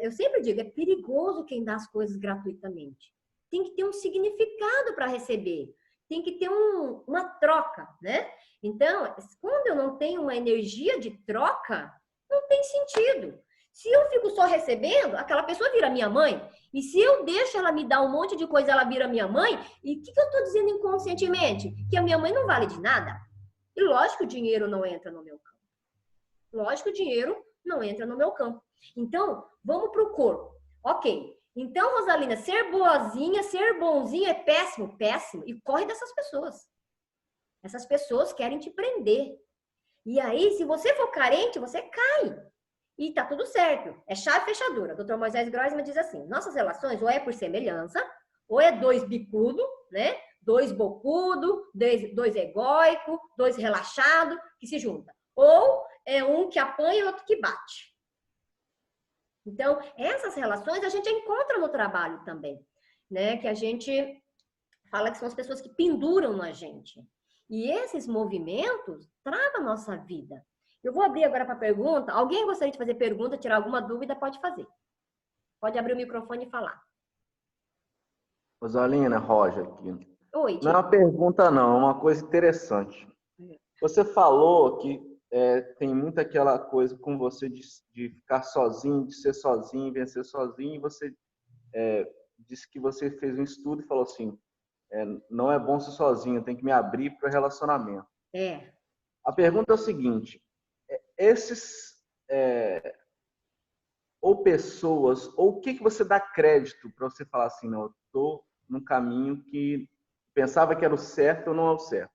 eu sempre digo, é perigoso quem dá as coisas gratuitamente. Tem que ter um significado para receber. Tem que ter uma troca, né? Então, quando eu não tenho uma energia de troca, não tem sentido. Se eu fico só recebendo, aquela pessoa vira minha mãe. E se eu deixo ela me dar um monte de coisa, ela vira minha mãe. E o que eu estou dizendo inconscientemente? Que a minha mãe não vale de nada. E lógico que o dinheiro não entra no meu campo. Lógico que o dinheiro não entra no meu campo. Então, vamos para o corpo. Ok. Então, Rosalina, ser boazinha, ser bonzinha é péssimo, péssimo. E corre dessas pessoas. Essas pessoas querem te prender. E aí, se você for carente, você cai. E tá tudo certo. É chave e fechadura. O Dr. Moisés Grossman diz assim, nossas relações ou é por semelhança, ou é dois bicudo, né? Dois bocudo, dois egóico, dois relaxado, que se juntam. Ou é um que apanha e outro que bate. Então, essas relações a gente encontra no trabalho também, né? Que a gente fala que são as pessoas que penduram na gente. E esses movimentos travam a nossa vida. Eu vou abrir agora para pergunta. Alguém gostaria de fazer pergunta, tirar alguma dúvida, pode fazer. Pode abrir o microfone e falar. Rosalina, Roger aqui. Oi, não é uma pergunta, não, é uma coisa interessante. Você falou que tem muito aquela coisa com você de ficar sozinho, de ser sozinho, vencer sozinho, e você disse que você fez um estudo e falou assim, não é bom ser sozinho, tem que me abrir para o relacionamento. A pergunta é o seguinte, esses ou pessoas, ou o que você dá crédito para você falar assim, não, eu estou num caminho que pensava que era o certo ou não é o certo.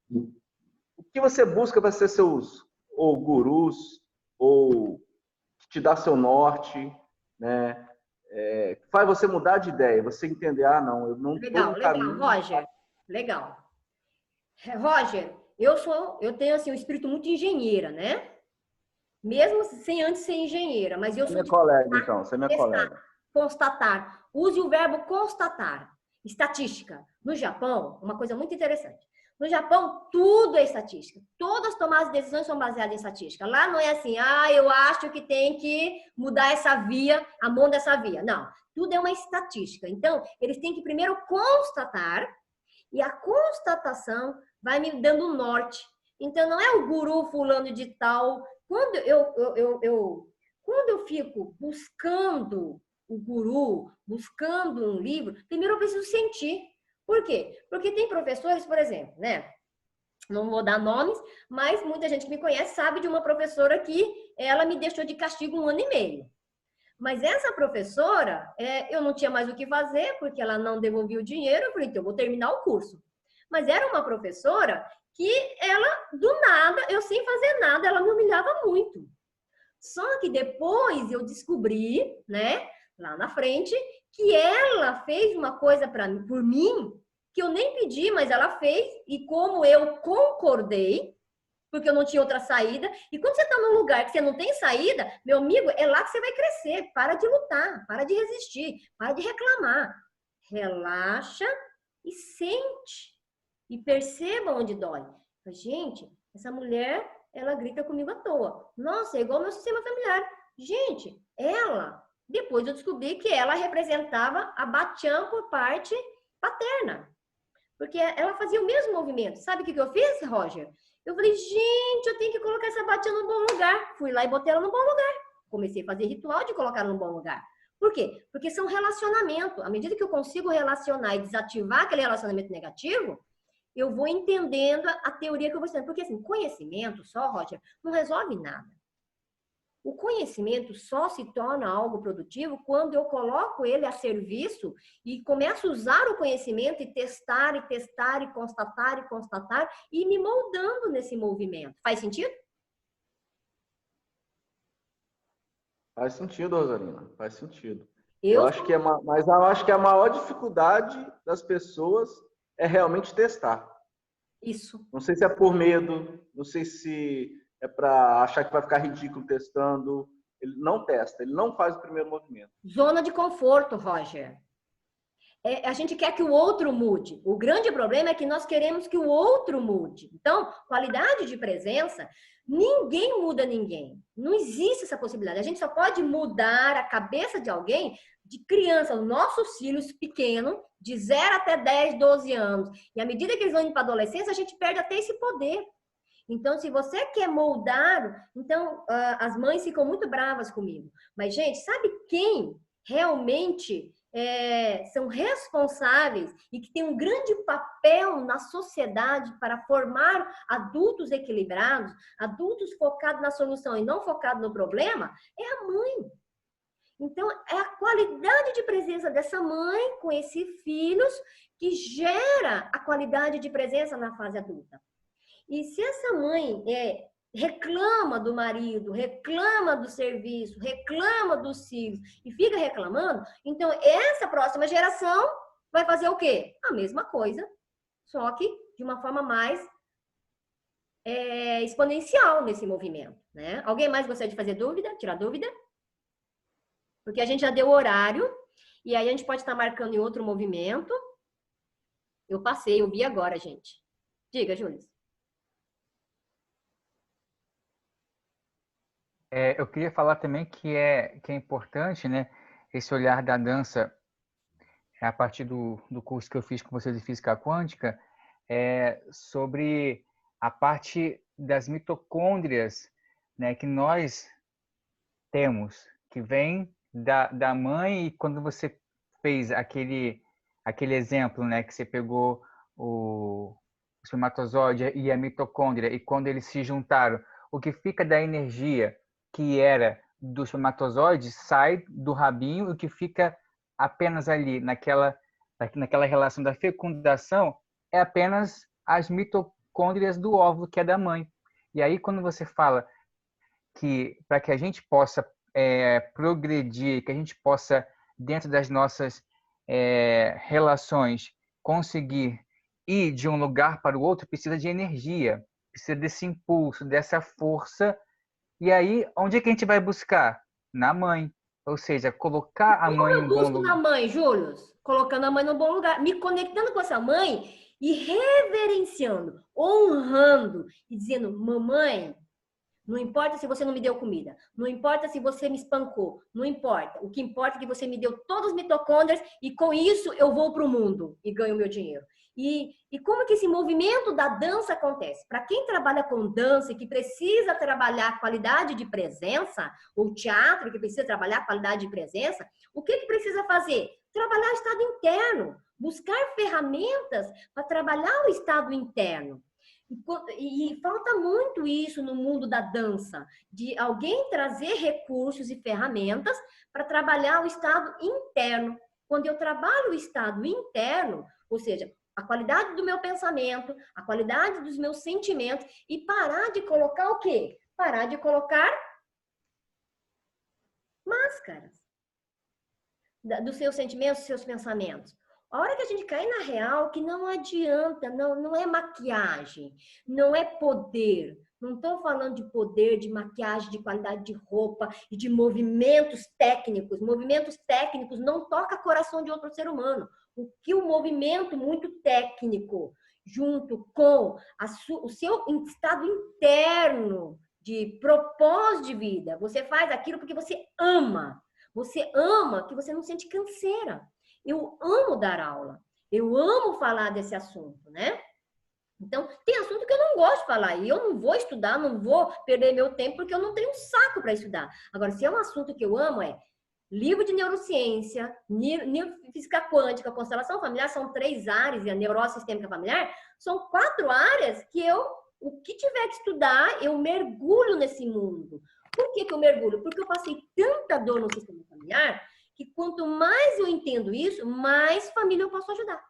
O que você busca para ser seus ou gurus, ou que te dá seu norte, né? Faz você mudar de ideia, você entender, não, eu não estou no caminho. Legal, Roger. Legal. Roger, eu tenho assim um espírito muito engenheira, né? Mesmo sem antes ser engenheira, mas eu sou de colega, então, você é minha colega. Constatar. Use o verbo constatar. Estatística. No Japão, uma coisa muito interessante. No Japão, tudo é estatística. Todas as tomadas de decisões são baseadas em estatística. Lá não é assim, eu acho que tem que mudar essa via, a mão dessa via. Não, tudo é uma estatística. Então, eles têm que primeiro constatar, e a constatação vai me dando norte. Então, não é o guru fulano de tal. Quando eu fico buscando o guru, buscando um livro, primeiro eu preciso sentir. Por quê? Porque tem professores, por exemplo, né? Não vou dar nomes, mas muita gente que me conhece sabe de uma professora que ela me deixou de castigo 1 ano e meio. Mas essa professora, eu não tinha mais o que fazer, porque ela não devolvia o dinheiro, eu falei, então eu vou terminar o curso. Mas era uma professora que ela, do nada, eu sem fazer nada, ela me humilhava muito. Só que depois eu descobri, né, lá na frente, que ela fez uma coisa por mim, que eu nem pedi, mas ela fez, e como eu concordei, porque eu não tinha outra saída, e quando você está num lugar que você não tem saída, meu amigo, é lá que você vai crescer. Para de lutar, para de resistir, para de reclamar. Relaxa e sente. E perceba onde dói. Gente, essa mulher, ela grita comigo à toa. Nossa, é igual ao meu sistema familiar. Gente, depois eu descobri que ela representava a Batian por parte paterna. Porque ela fazia o mesmo movimento. Sabe o que eu fiz, Roger? Eu falei, gente, eu tenho que colocar essa batia no bom lugar. Fui lá e botei ela no bom lugar. Comecei a fazer ritual de colocar ela no bom lugar. Por quê? Porque são relacionamento. À medida que eu consigo relacionar e desativar aquele relacionamento negativo, eu vou entendendo a teoria que eu vou estudando. Porque, assim, conhecimento só, Roger, não resolve nada. O conhecimento só se torna algo produtivo quando eu coloco ele a serviço e começo a usar o conhecimento e testar, e constatar, e me moldando nesse movimento. Faz sentido? Faz sentido, Rosalina, faz sentido. Eu acho que mas eu acho que a maior dificuldade das pessoas é realmente testar. Isso. Não sei se é por medo, não sei se é para achar que vai ficar ridículo testando. Ele não testa, ele não faz o primeiro movimento. Zona de conforto, Roger. A gente quer que o outro mude. O grande problema é que nós queremos que o outro mude. Então, qualidade de presença, ninguém muda ninguém. Não existe essa possibilidade. A gente só pode mudar a cabeça de alguém, de criança, os nossos filhos pequenos, de 0 até 10, 12 anos. E à medida que eles vão indo para a adolescência, a gente perde até esse poder. Então, se você quer moldar, então as mães ficam muito bravas comigo. Mas, gente, sabe quem realmente são responsáveis e que tem um grande papel na sociedade para formar adultos equilibrados, adultos focados na solução e não focados no problema? É a mãe. Então, é a qualidade de presença dessa mãe com esses filhos que gera a qualidade de presença na fase adulta. E se essa mãe reclama do marido, reclama do serviço, reclama dos filhos e fica reclamando, então essa próxima geração vai fazer o quê? A mesma coisa, só que de uma forma mais exponencial nesse movimento, né? Alguém mais gostaria de fazer dúvida? Tirar dúvida? Porque a gente já deu o horário e aí a gente pode estar marcando em outro movimento. Eu passei, eu vi agora, gente. Diga, Júlia. Eu queria falar também que é importante, né, esse olhar da dança, a partir do curso que eu fiz com vocês de Física Quântica, sobre a parte das mitocôndrias, né, que nós temos, que vem da mãe. E quando você fez aquele exemplo, né, que você pegou o espermatozoide e a mitocôndria, e quando eles se juntaram, o que fica da energia que era do espermatozoide sai do rabinho, e o que fica apenas ali naquela relação da fecundação é apenas as mitocôndrias do óvulo, que é da mãe. E aí, quando você fala que para que a gente possa progredir, que a gente possa, dentro das nossas relações, conseguir ir de um lugar para o outro, precisa de energia, precisa desse impulso, dessa força. E aí, onde é que a gente vai buscar? Na mãe. Ou seja, colocar a mãe em um bom lugar. Como eu busco na mãe, Júlio? Colocando a mãe no bom lugar, me conectando com essa mãe e reverenciando, honrando e dizendo: mamãe, não importa se você não me deu comida, não importa se você me espancou, não importa. O que importa é que você me deu todas as mitocôndrias e com isso eu vou para o mundo e ganho meu dinheiro. E como que esse movimento da dança acontece? Para quem trabalha com dança e que precisa trabalhar qualidade de presença, ou teatro que precisa trabalhar qualidade de presença, o que precisa fazer? Trabalhar o estado interno, buscar ferramentas para trabalhar o estado interno. E falta muito isso no mundo da dança, de alguém trazer recursos e ferramentas para trabalhar o estado interno. Quando eu trabalho o estado interno, ou seja, a qualidade do meu pensamento, a qualidade dos meus sentimentos, e parar de colocar o quê? Parar de colocar máscaras dos seus sentimentos, dos seus pensamentos. A hora que a gente cai na real, que não adianta, não é maquiagem, não é poder. Não estou falando de poder, de maquiagem, de qualidade de roupa e de movimentos técnicos. Movimentos técnicos não toca coração de outro ser humano. O que o movimento muito técnico, junto com o seu estado interno de propósito de vida, você faz aquilo porque você ama. Você ama que você não sente canseira. Eu amo dar aula. Eu amo falar desse assunto, né? Então, tem assunto que eu não gosto de falar e eu não vou estudar, não vou perder meu tempo porque eu não tenho um saco para estudar. Agora, se é um assunto que eu amo, é livro de neurociência, física quântica, constelação familiar, são 3 áreas, e a neurose sistêmica familiar, são 4 áreas que o que tiver que estudar, eu mergulho nesse mundo. Por que eu mergulho? Porque eu passei tanta dor no sistema familiar que quanto mais eu entendo isso, mais família eu posso ajudar.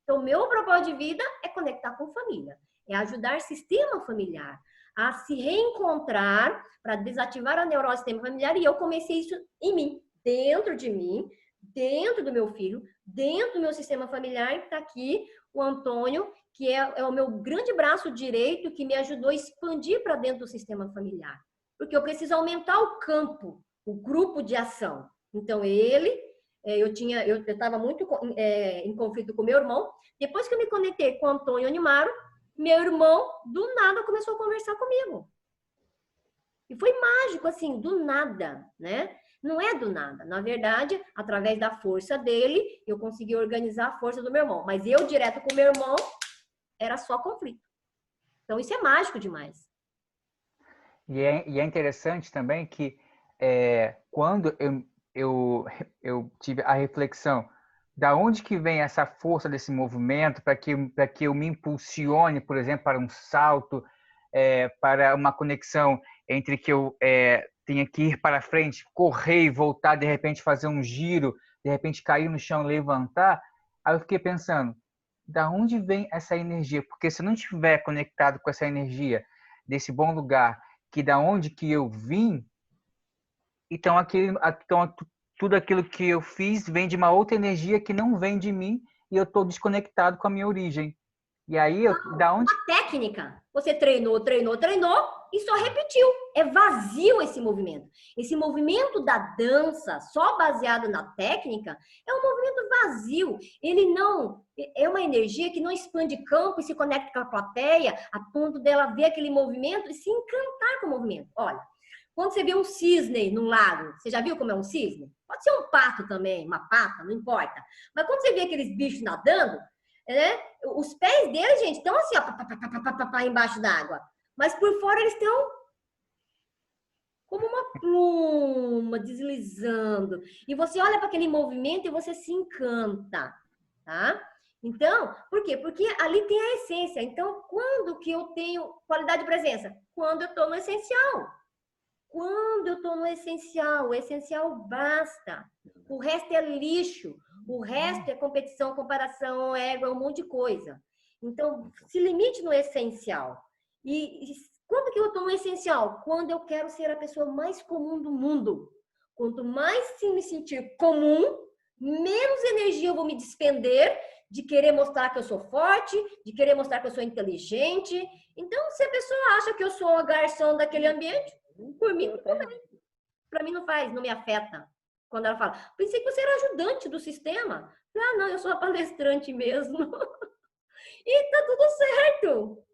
Então, meu propósito de vida é conectar com família, é ajudar o sistema familiar a se reencontrar para desativar a neurose sistêmica familiar, e eu comecei isso em mim, dentro de mim, dentro do meu filho, dentro do meu sistema familiar. Está aqui o Antônio, que é o meu grande braço direito, que me ajudou a expandir para dentro do sistema familiar. Porque eu preciso aumentar o campo, o grupo de ação. Então, eu estava muito em conflito com meu irmão. Depois que eu me conectei com o Antônio Onimaro, meu irmão, do nada, começou a conversar comigo. E foi mágico, assim, do nada, né? Não é do nada. Na verdade, através da força dele, eu consegui organizar a força do meu irmão. Mas eu, direto com o meu irmão, era só conflito. Então, isso é mágico demais. E é interessante também que quando eu tive a reflexão da onde que vem essa força desse movimento para que eu me impulsione, por exemplo, para um salto, para uma conexão entre que eu tenha que ir para frente, correr e voltar, de repente fazer um giro, de repente cair no chão, levantar. Aí eu fiquei pensando, da onde vem essa energia? Porque se eu não estiver conectado com essa energia desse bom lugar, que da onde que eu vim, então tudo aquilo que eu fiz vem de uma outra energia que não vem de mim e eu estou desconectado com a minha origem. E aí, da onde... A técnica, você treinou e só repetiu. É vazio esse movimento. Esse movimento da dança, só baseado na técnica, é um movimento vazio. Ele não... É uma energia que não expande campo e se conecta com a plateia a ponto dela ver aquele movimento e se encantar com o movimento. Olha, quando você vê um cisne num lago, você já viu como é um cisne? Pode ser um pato também, uma pata, não importa. Mas quando você vê aqueles bichos nadando, os pés deles, gente, estão assim, ó, embaixo d'água. Mas por fora eles estão como uma pluma deslizando. E você olha para aquele movimento e você se encanta, tá? Então, por quê? Porque ali tem a essência. Então, quando que eu tenho qualidade de presença? Quando eu estou no essencial. Quando eu estou no essencial, o essencial basta. O resto é lixo. O resto é competição, comparação, ego, é um monte de coisa. Então, se limite no essencial. E quando que eu estou no essencial? Quando eu quero ser a pessoa mais comum do mundo. Quanto mais me sentir comum, menos energia eu vou me despender de querer mostrar que eu sou forte, de querer mostrar que eu sou inteligente. Então, se a pessoa acha que eu sou a garçom daquele ambiente, por mim, também. Para mim não me afeta. Quando ela fala, pensei que você era ajudante do sistema. Ah, não, eu sou a palestrante mesmo. E tá tudo certo.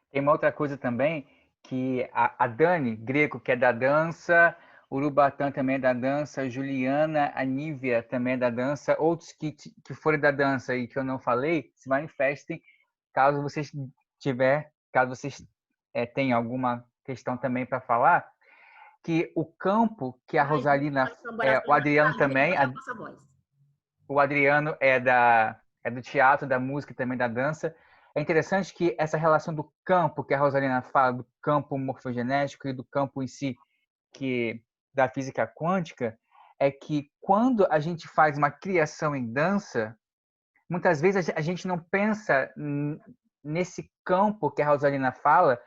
Tem uma outra coisa também, que a Dani Greco, que é da dança, Urubatã também é da dança, Juliana, a Nívia também é da dança, outros que forem da dança e que eu não falei, se manifestem, caso vocês tenham alguma questão também para falar, que o campo que a Rosalina, o Adriano também, o Adriano é do teatro, da música e também da dança. É interessante que essa relação do campo que a Rosalina fala, do campo morfogenético e do campo em si, da física quântica, é que quando a gente faz uma criação em dança, muitas vezes a gente não pensa nesse campo que a Rosalina fala,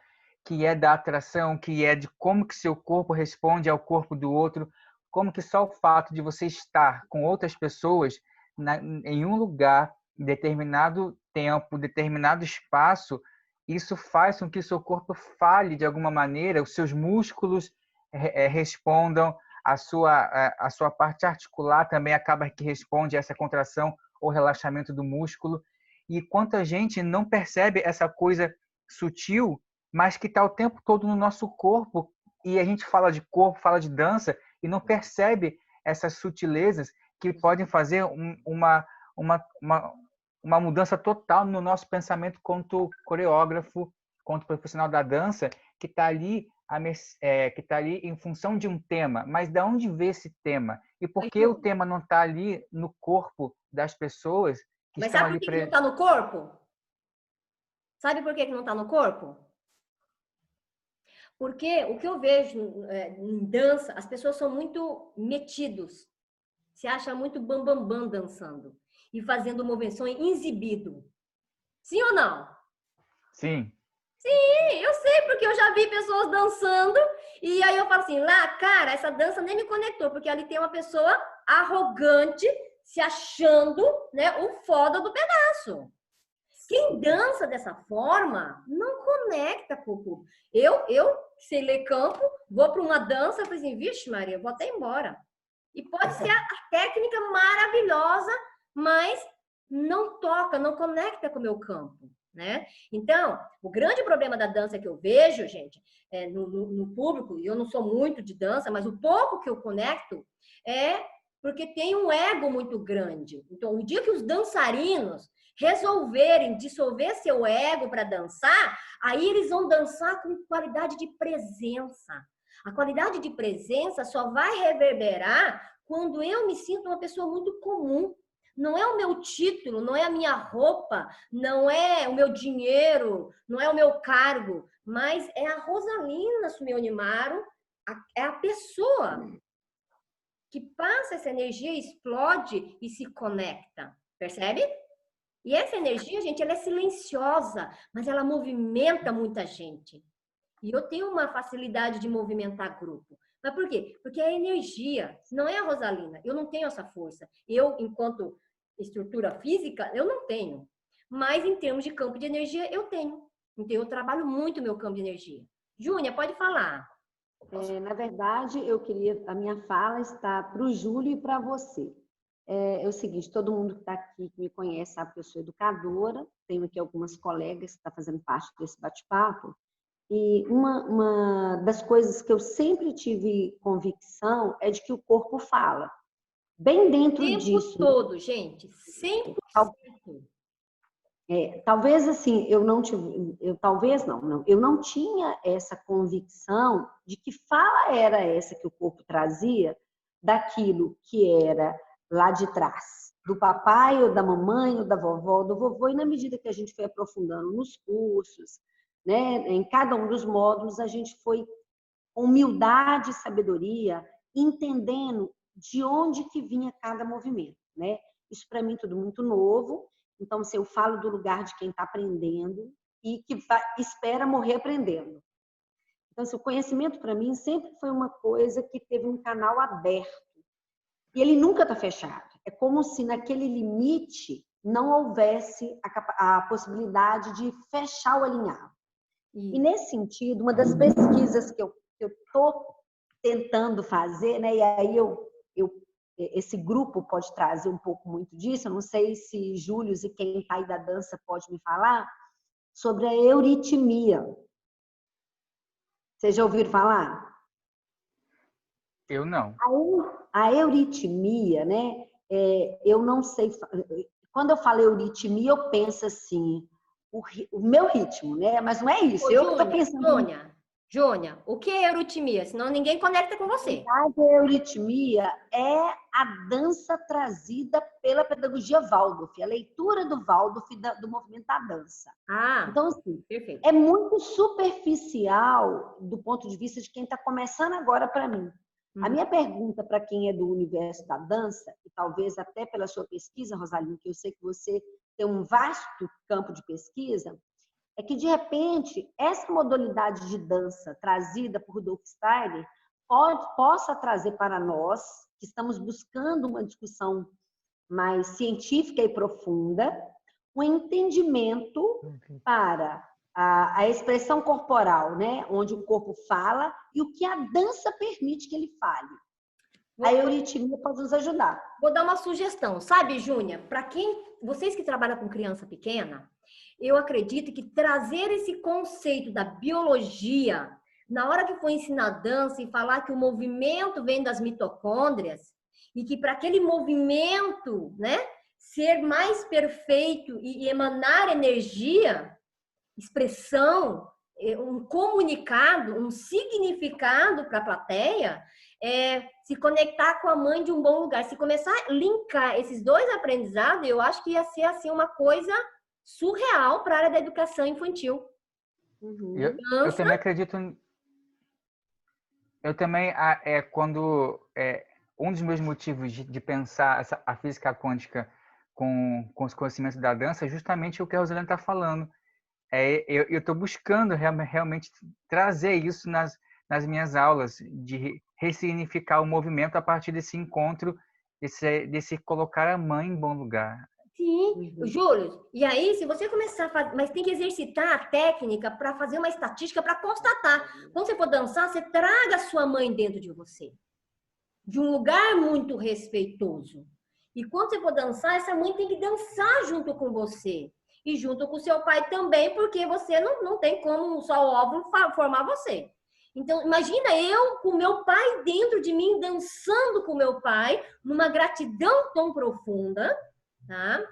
que é da atração, que é de como que seu corpo responde ao corpo do outro, como que só o fato de você estar com outras pessoas em um lugar, em determinado tempo, determinado espaço, isso faz com que seu corpo fale de alguma maneira, os seus músculos respondam, a sua parte articular também acaba que responde a essa contração ou relaxamento do músculo. E quanta gente não percebe essa coisa sutil, mas que está o tempo todo no nosso corpo, e a gente fala de corpo, fala de dança, e não percebe essas sutilezas que podem fazer uma mudança total no nosso pensamento quanto coreógrafo, quanto profissional da dança, que está ali, em função de um tema. Mas de onde veio esse tema? E por que o tema não está ali no corpo das pessoas que Mas estão sabe ali por que não está no corpo? Sabe por que não está no corpo? Porque o que eu vejo em dança, as pessoas são muito metidos. Se acha muito bambambam dançando e fazendo movimentação exibido. Sim ou não? Sim. Sim, eu sei, porque eu já vi pessoas dançando e aí eu falo assim, lá, cara, essa dança nem me conectou, porque ali tem uma pessoa arrogante se achando, né, o foda do pedaço. Quem dança dessa forma não conecta com o público. Eu sei ler campo, vou para uma dança, eu falei assim, vixe Maria, vou até embora. E pode ser a técnica maravilhosa, mas não toca, não conecta com o meu campo, né? Então, o grande problema da dança que eu vejo, gente, no público, e eu não sou muito de dança, mas o pouco que eu conecto é porque tem um ego muito grande. Então, o dia que os dançarinos resolverem dissolver seu ego para dançar, aí eles vão dançar com qualidade de presença. A qualidade de presença só vai reverberar quando eu me sinto uma pessoa muito comum. Não é o meu título, não é a minha roupa, não é o meu dinheiro, não é o meu cargo, mas é a Rosalina Sumionimaru, é a pessoa que passa essa energia, explode e se conecta. Percebe? E essa energia, gente, ela é silenciosa, mas ela movimenta muita gente. E eu tenho uma facilidade de movimentar grupo. Mas por quê? Porque é a energia, não é a Rosalina. Eu não tenho essa força. Eu, enquanto estrutura física, eu não tenho. Mas em termos de campo de energia, eu tenho. Então, eu trabalho muito meu campo de energia. Júnia, pode falar. Na verdade, a minha fala está para o Júlio e para você. É o seguinte, todo mundo que está aqui, que me conhece, sabe que eu sou educadora, tenho aqui algumas colegas que estão fazendo parte desse bate-papo, e uma das coisas que eu sempre tive convicção é de que o corpo fala. Bem dentro disso. O tempo todo, gente, 100%. Talvez assim, eu não tinha essa convicção de que fala era essa que o corpo trazia daquilo que era lá de trás, do papai ou da mamãe ou da vovó ou do vovô, e na medida que a gente foi aprofundando nos cursos, né, em cada um dos módulos, a gente foi com humildade e sabedoria entendendo de onde que vinha cada movimento, né? Isso para mim é tudo muito novo. Então, se eu falo do lugar de quem está aprendendo e que espera morrer aprendendo. Então, o conhecimento para mim sempre foi uma coisa que teve um canal aberto. E ele nunca está fechado. É como se naquele limite não houvesse a possibilidade de fechar o alinhavo. E nesse sentido, uma das pesquisas que eu estou tentando fazer, né, e aí esse grupo pode trazer um pouco muito disso, eu não sei se Júlio e quem está aí da dança pode me falar, sobre a euritmia. Vocês já ouviram falar? Eu não. A euritmia, né, eu não sei, quando eu falo euritmia, eu penso assim, o meu ritmo, né, mas não é isso. Ô, eu estou pensando... Jônia, o que é euritmia? Senão ninguém conecta com você. A euritmia é a dança trazida pela pedagogia Waldorf, a leitura do Waldorf do movimento da dança. Então, assim, perfeito. É muito superficial do ponto de vista de quem está começando agora para mim. A minha pergunta para quem é do universo da dança, e talvez até pela sua pesquisa, Rosalina, que eu sei que você tem um vasto campo de pesquisa, é que, de repente, essa modalidade de dança trazida por Rudolf Steiner possa trazer para nós, que estamos buscando uma discussão mais científica e profunda, um entendimento para a expressão corporal, né? Onde o corpo fala e o que a dança permite que ele fale. A euritmia pode nos ajudar. Vou dar uma sugestão. Sabe, Júnia, para vocês que trabalham com criança pequena, eu acredito que trazer esse conceito da biologia, na hora que for ensinar dança e falar que o movimento vem das mitocôndrias, e que para aquele movimento, né, ser mais perfeito e emanar energia, expressão, um comunicado, um significado para a plateia, se conectar com a mãe de um bom lugar. Se começar a linkar esses dois aprendizados, eu acho que ia ser assim uma coisa surreal para a área da educação infantil. Eu também acredito. Eu também, um dos meus motivos de pensar a física quântica com os conhecimentos da dança é justamente o que a Rosalina está falando. Eu estou buscando realmente trazer isso nas minhas aulas, de ressignificar o movimento a partir desse encontro, desse colocar a mãe em bom lugar. Sim, Júlio. E aí, se você começar a fazer, mas tem que exercitar a técnica para fazer uma estatística para constatar. Quando você for dançar, você traga a sua mãe dentro de você, de um lugar muito respeitoso. E quando você for dançar, essa mãe tem que dançar junto com você. E junto com seu pai também, porque você não tem como só o óvulo formar você. Então, imagina eu com meu pai dentro de mim, dançando com meu pai, numa gratidão tão profunda, tá?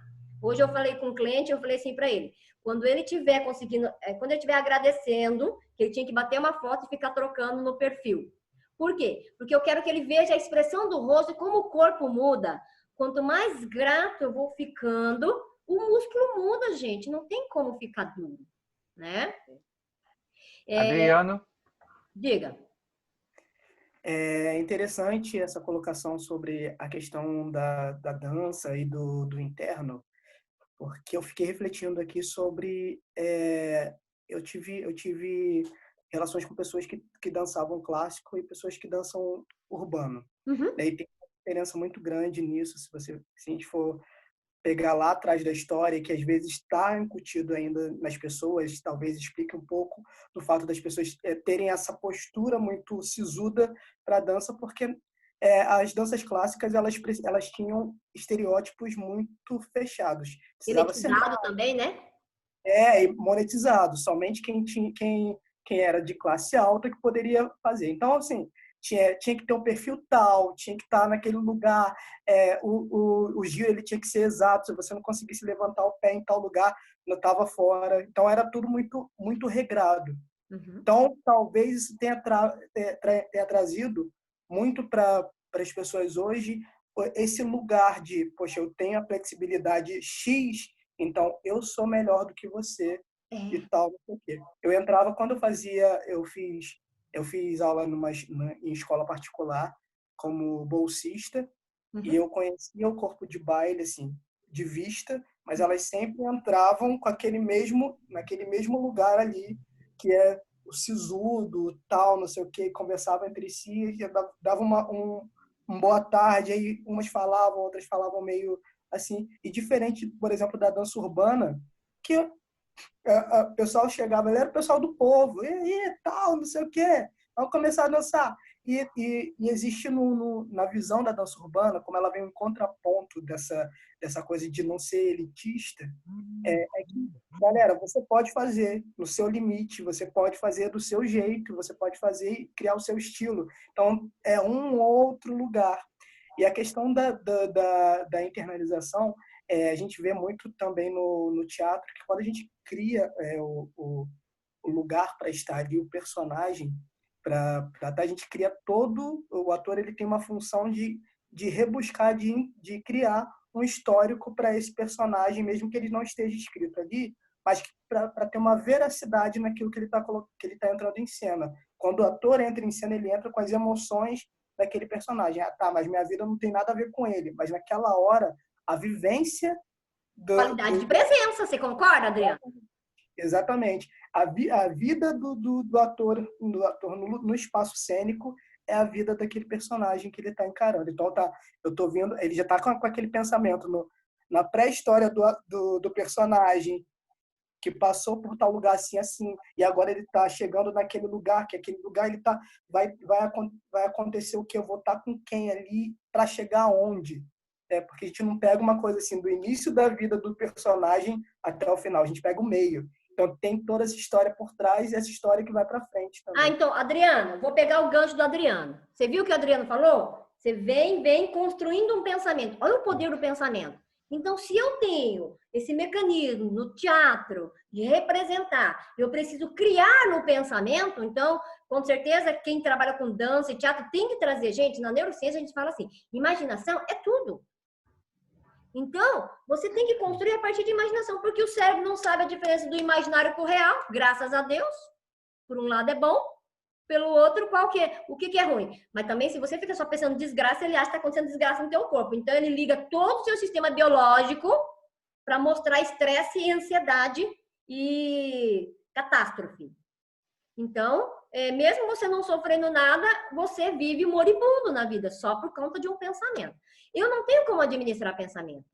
Hoje eu falei com um cliente, eu falei assim para ele, quando ele estiver conseguindo, quando ele estiver agradecendo, que ele tinha que bater uma foto e ficar trocando no perfil. Por quê? Porque eu quero que ele veja a expressão do rosto e como o corpo muda. Quanto mais grato eu vou ficando, o músculo muda, gente. Não tem como ficar duro, né? Adriano? Diga. É interessante essa colocação sobre a questão da dança e do interno, porque eu fiquei refletindo aqui sobre... eu tive relações com pessoas que dançavam clássico e pessoas que dançam urbano. Uhum. Daí tem uma diferença muito grande nisso, se a gente for pegar lá atrás da história, que às vezes está incutido ainda nas pessoas, talvez explique um pouco do fato das pessoas terem essa postura muito sisuda para a dança, porque as danças clásicas elas tinham estereótipos muito fechados. Elitizado também, né? E monetizado. Somente quem era de classe alta que poderia fazer. Então, assim, tinha que ter um perfil tal, tinha que estar naquele lugar, o giro ele tinha que ser exato, se você não conseguisse levantar o pé em tal lugar, não estava fora. Então, era tudo muito, muito regrado. Uhum. Então, talvez isso tenha trazido muito para as pessoas hoje esse lugar de, poxa, eu tenho a flexibilidade X, então eu sou melhor do que você e tal, não sei o quê. Eu entrava, quando eu fiz aula em escola particular como bolsista, e eu conhecia o corpo de baile, assim, de vista, mas elas sempre entravam com naquele mesmo lugar ali, que é o sisudo, tal, não sei o quê, conversavam entre si, dava um boa tarde, aí umas falavam, outras falavam meio assim, e diferente, por exemplo, da dança urbana, que o pessoal chegava, ele era o pessoal do povo, e tal, não sei o quê, vamos começar a dançar. E existe na visão da dança urbana, como ela vem em contraponto dessa coisa de não ser elitista, que, galera, você pode fazer no seu limite, você pode fazer do seu jeito, você pode fazer e criar o seu estilo. Então, é um outro lugar. E a questão da internalização, a gente vê muito também no teatro, que quando a gente cria o lugar para estar ali, o personagem, a gente cria o ator ele tem uma função de rebuscar, de criar um histórico para esse personagem, mesmo que ele não esteja escrito ali, mas para ter uma veracidade naquilo que ele tá entrando em cena. Quando o ator entra em cena, ele entra com as emoções daquele personagem. Mas minha vida não tem nada a ver com ele. Mas naquela hora, a vivência... Qualidade de presença, você concorda, Adriano? Exatamente. A vida do ator no espaço cênico é a vida daquele personagem que ele está encarando. Então, eu tô vendo, ele já está com aquele pensamento na pré-história do personagem, que passou por tal lugar assim, assim, e agora ele está chegando naquele lugar, que aquele lugar ele vai acontecer o que eu vou estar com quem ali para chegar aonde? Porque a gente não pega uma coisa assim do início da vida do personagem até o final, a gente pega o meio. Então tem toda essa história por trás e essa história que vai para frente também. Então, Adriano, vou pegar o gancho do Adriano. Você viu o que o Adriano falou? Você vem construindo um pensamento. Olha o poder do pensamento. Então, se eu tenho esse mecanismo no teatro de representar, eu preciso criar no pensamento, então, com certeza, quem trabalha com dança e teatro tem que trazer, gente, na neurociência a gente fala assim, imaginação é tudo. Então, você tem que construir a partir de imaginação, porque o cérebro não sabe a diferença do imaginário com o real, graças a Deus. Por um lado é bom, pelo outro, qual que é? O que que é ruim? Mas também, se você fica só pensando em desgraça, ele acha que está acontecendo desgraça no teu corpo. Então, ele liga todo o seu sistema biológico para mostrar estresse e ansiedade e catástrofe. Então, mesmo você não sofrendo nada, você vive moribundo na vida, só por conta de um pensamento. Eu não tenho como administrar pensamento,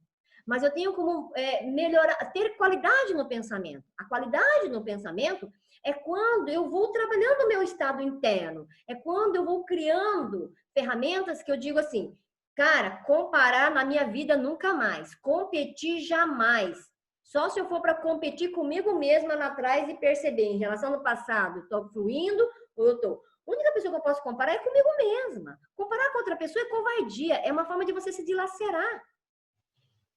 mas eu tenho como melhorar, ter qualidade no pensamento. A qualidade no pensamento é quando eu vou trabalhando o meu estado interno, é quando eu vou criando ferramentas que eu digo assim, cara, comparar na minha vida nunca mais, competir jamais. Só se eu for para competir comigo mesma lá atrás e perceber, em relação ao passado, estou fluindo ou eu estou... A única pessoa que eu posso comparar é comigo mesma. Comparar com outra pessoa é covardia, é uma forma de você se dilacerar.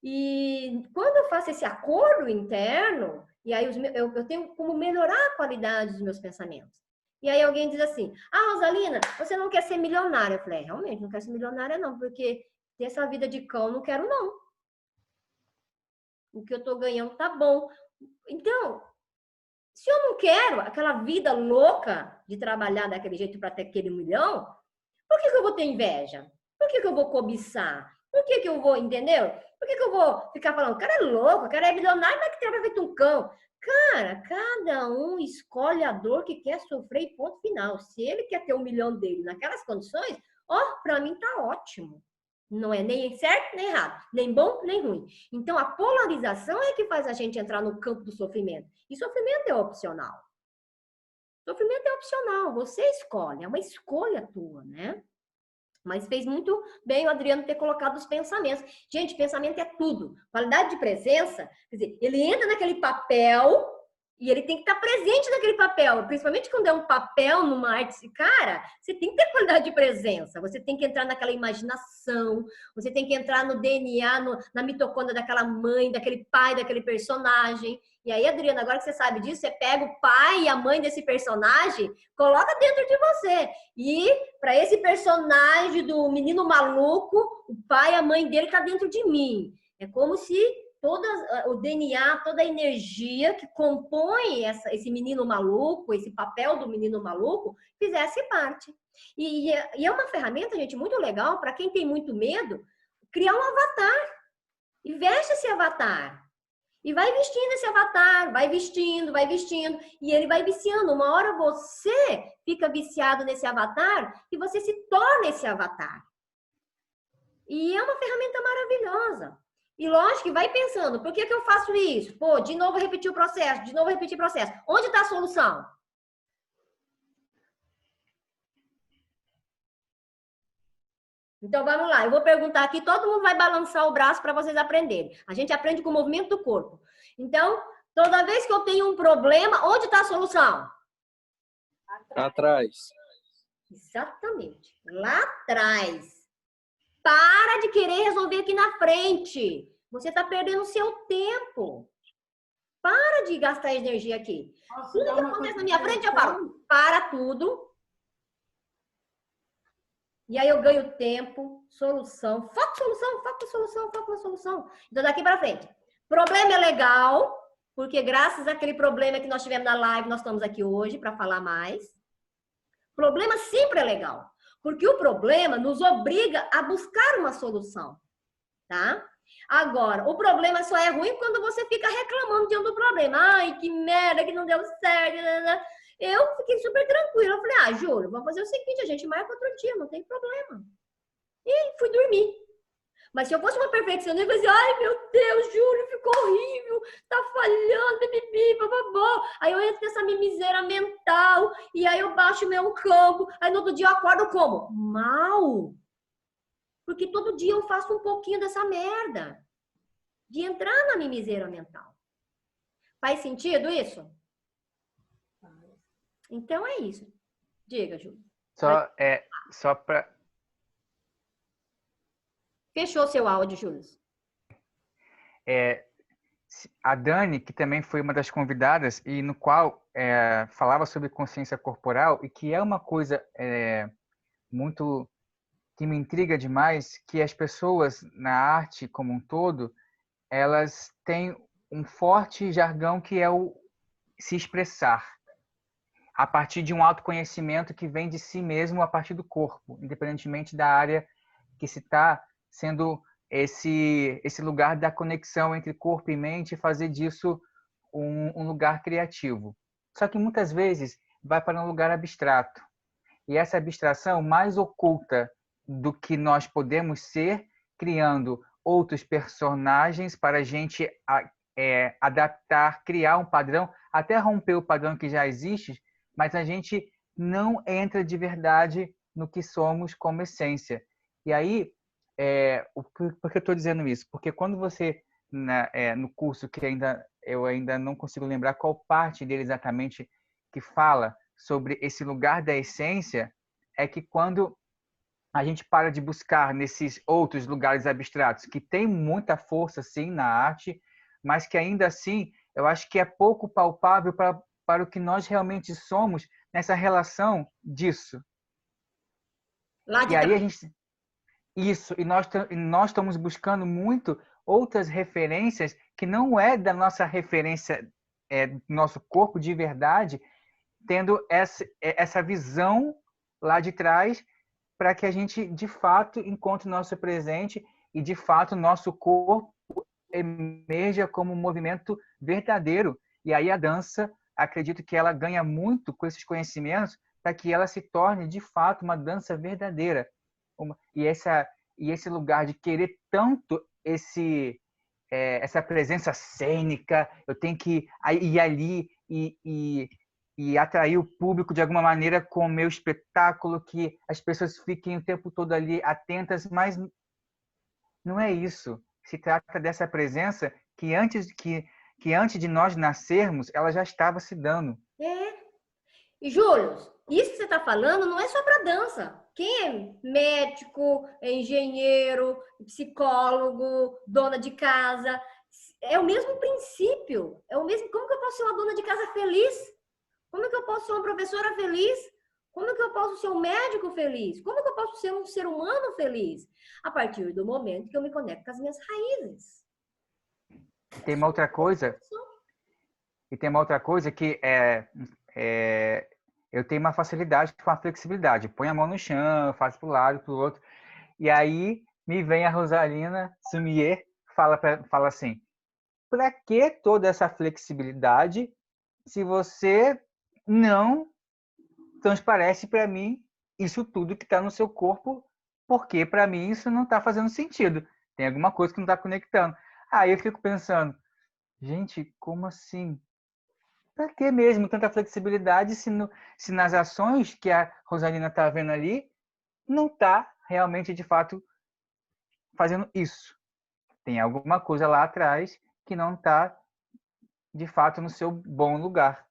E quando eu faço esse acordo interno, e aí eu tenho como melhorar a qualidade dos meus pensamentos. E aí alguém diz assim, Rosalina, você não quer ser milionária? Eu falei, realmente, não quero ser milionária não, porque ter essa vida de cão não quero não. O que eu tô ganhando tá bom. Então, se eu não quero aquela vida louca de trabalhar daquele jeito para ter aquele 1 milhão, por que eu vou ter inveja? Por que eu vou cobiçar? Por que eu vou, entendeu? Por que eu vou ficar falando, o cara é louco, o cara é milionário, mas que trabalha feito um cão? Cara, cada um escolhe a dor que quer sofrer e ponto final. Se ele quer ter 1 milhão dele naquelas condições, para mim tá ótimo. Não é nem certo nem errado, nem bom nem ruim. Então, a polarização é que faz a gente entrar no campo do sofrimento. E sofrimento é opcional. Sofrimento é opcional, você escolhe, é uma escolha tua, né? Mas fez muito bem o Adriano ter colocado os pensamentos. Gente, pensamento é tudo. Qualidade de presença, quer dizer, ele entra naquele papel e ele tem que estar presente naquele papel. Principalmente quando é um papel numa arte. Cara, você tem que ter qualidade de presença. Você tem que entrar naquela imaginação. Você tem que entrar no DNA, na mitocôndria daquela mãe, daquele pai, daquele personagem. E aí, Adriana, agora que você sabe disso, você pega o pai e a mãe desse personagem, coloca dentro de você. E para esse personagem do menino maluco, o pai e a mãe dele tá dentro de mim. É como se o DNA, toda a energia que compõe esse menino maluco, esse papel do menino maluco, fizesse parte. E é uma ferramenta, gente, muito legal para quem tem muito medo, criar um avatar. E veste esse avatar. E vai vestindo esse avatar, vai vestindo, e ele vai viciando. Uma hora você fica viciado nesse avatar e você se torna esse avatar. E é uma ferramenta maravilhosa. E lógico que vai pensando, por que eu faço isso? Pô, de novo repetir o processo, de novo repetir o processo. Onde está a solução? Então, vamos lá. Eu vou perguntar aqui, todo mundo vai balançar o braço para vocês aprenderem. A gente aprende com o movimento do corpo. Então, toda vez que eu tenho um problema, onde está a solução? Atrás. Exatamente. Lá atrás. Para de querer resolver aqui na frente. Você está perdendo o seu tempo. Para de gastar energia aqui. Tudo que acontece na minha frente, eu falo, para tudo. E aí eu ganho tempo, solução. Foco solução, foco solução, foco na solução. Então, daqui para frente. Problema é legal, porque graças àquele problema que nós tivemos na live, nós estamos aqui hoje para falar mais. Problema sempre é legal. Porque o problema nos obriga a buscar uma solução, tá? Agora, o problema só é ruim quando você fica reclamando diante do problema. Ai, que merda, que não deu certo. Eu fiquei super tranquila. Eu falei, Júlio, vamos fazer o seguinte, a gente marca outro dia, não tem problema. E fui dormir. Mas se eu fosse uma perfeccionista, eu ia dizer, ai, meu Deus, Júlio, ficou horrível, tá falhando, bibibi, bababó. Aí eu entro nessa mimiseira mental, e aí eu baixo o meu campo, aí no outro dia eu acordo como? Mal. Porque todo dia eu faço um pouquinho dessa merda. De entrar na mimiseira mental. Faz sentido isso? Então é isso. Diga, Júlio. Só para... Fechou seu áudio, Júlio. a Dani, que também foi uma das convidadas, e no qual falava sobre consciência corporal, e que é uma coisa muito que me intriga demais, que as pessoas na arte como um todo, elas têm um forte jargão que é o se expressar, a partir de um autoconhecimento que vem de si mesmo, a partir do corpo, independentemente da área que se está sendo esse lugar da conexão entre corpo e mente, e fazer disso um lugar criativo. Só que muitas vezes vai para um lugar abstrato. E essa abstração mais oculta do que nós podemos ser, criando outros personagens para a gente adaptar, criar um padrão, até romper o padrão que já existe, mas a gente não entra de verdade no que somos como essência. E aí, por que eu estou dizendo isso? Porque quando você, no curso, que eu ainda não consigo lembrar qual parte dele exatamente que fala sobre esse lugar da essência, é que quando a gente para de buscar nesses outros lugares abstratos, que tem muita força, sim, na arte, mas que ainda assim, eu acho que é pouco palpável para o que nós realmente somos nessa relação disso. Lá de E aí trás. e nós estamos buscando muito outras referências que não é da nossa referência, do nosso corpo de verdade, tendo essa visão lá de trás, para que a gente, de fato, encontre o nosso presente e, de fato, o nosso corpo emerja como um movimento verdadeiro. E aí a dança, acredito que ela ganha muito com esses conhecimentos para que ela se torne, de fato, uma dança verdadeira. E esse lugar de querer tanto essa presença cênica, eu tenho que ir ali e atrair o público de alguma maneira com o meu espetáculo, que as pessoas fiquem o tempo todo ali atentas, mas não é isso. Se trata dessa presença que antes de nós nascermos, ela já estava se dando. E, Júlio, isso que você está falando não é só para dança. Quem é médico, é engenheiro, psicólogo, dona de casa, é o mesmo princípio. É o mesmo. Como que eu posso ser uma dona de casa feliz? Como que eu posso ser uma professora feliz? Como que eu posso ser um médico feliz? Como que eu posso ser um ser humano feliz? A partir do momento que eu me conecto com as minhas raízes. Tem uma outra coisa que eu tenho uma facilidade com a flexibilidade. Põe a mão no chão, faço para o lado, para o outro. E aí me vem a Rosalina Sumier, fala assim, para que toda essa flexibilidade se você não transparece para mim isso tudo que está no seu corpo, porque para mim isso não está fazendo sentido. Tem alguma coisa que não está conectando. Aí eu fico pensando, gente, como assim? Para que mesmo tanta flexibilidade se nas ações que a Rosalina está vendo ali, não está realmente, de fato, fazendo isso? Tem alguma coisa lá atrás que não está, de fato, no seu bom lugar.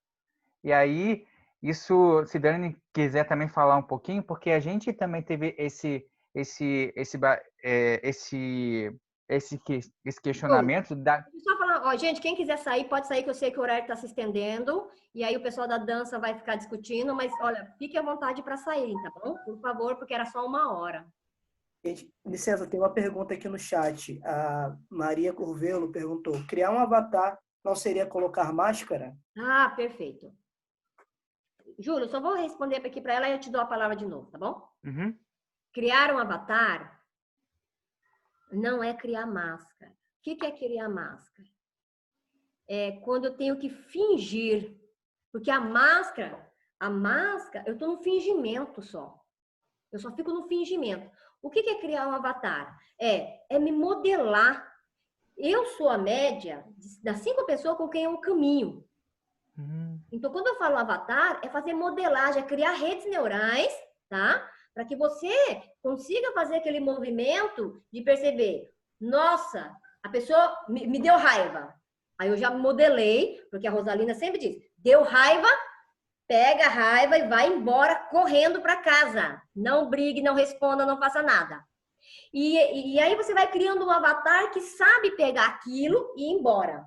E aí, isso, se Dani quiser também falar um pouquinho, porque a gente também teve esse questionamento da... Só falar, gente, quem quiser sair, pode sair, que eu sei que o horário está se estendendo, e aí o pessoal da dança vai ficar discutindo, mas, olha, fique à vontade para sair, tá bom? Por favor, porque era só 1 hora. Gente, licença, tem uma pergunta aqui no chat. A Maria Curvelo perguntou, criar um avatar não seria colocar máscara? Ah, perfeito. Júlio, só vou responder aqui para ela e eu te dou a palavra de novo, tá bom? Uhum. Criar um avatar não é criar máscara. O que é criar máscara? É quando eu tenho que fingir. Porque a máscara, eu estou no fingimento só. Eu só fico no fingimento. O que é criar um avatar? É me modelar. Eu sou a média das 5 pessoas com quem eu caminho. Então, quando eu falo avatar, é fazer modelagem, é criar redes neurais, tá? Para que você consiga fazer aquele movimento de perceber, nossa, a pessoa me deu raiva. Aí eu já modelei, porque a Rosalina sempre diz, deu raiva, pega a raiva e vai embora correndo para casa. Não brigue, não responda, não faça nada. E aí você vai criando um avatar que sabe pegar aquilo e ir embora.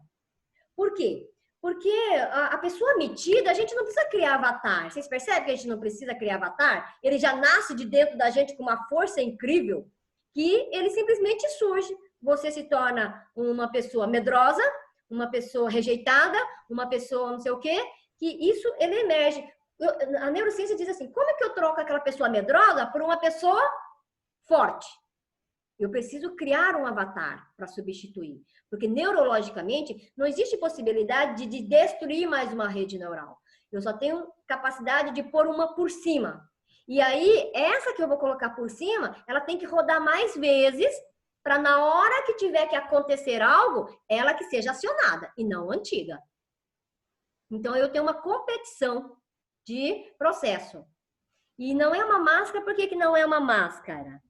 Por quê? Porque a pessoa metida, a gente não precisa criar avatar. Vocês percebem que a gente não precisa criar avatar? Ele já nasce de dentro da gente com uma força incrível que ele simplesmente surge. Você se torna uma pessoa medrosa, uma pessoa rejeitada, uma pessoa não sei o quê, que isso ele emerge. A neurociência diz assim, como é que eu troco aquela pessoa medrosa por uma pessoa forte? Eu preciso criar um avatar para substituir. Porque neurologicamente não existe possibilidade de destruir mais uma rede neural. Eu só tenho capacidade de pôr uma por cima. E aí, essa que eu vou colocar por cima, ela tem que rodar mais vezes para na hora que tiver que acontecer algo, ela que seja acionada e não antiga. Então, eu tenho uma competição de processo. E não é uma máscara, por que não é uma máscara?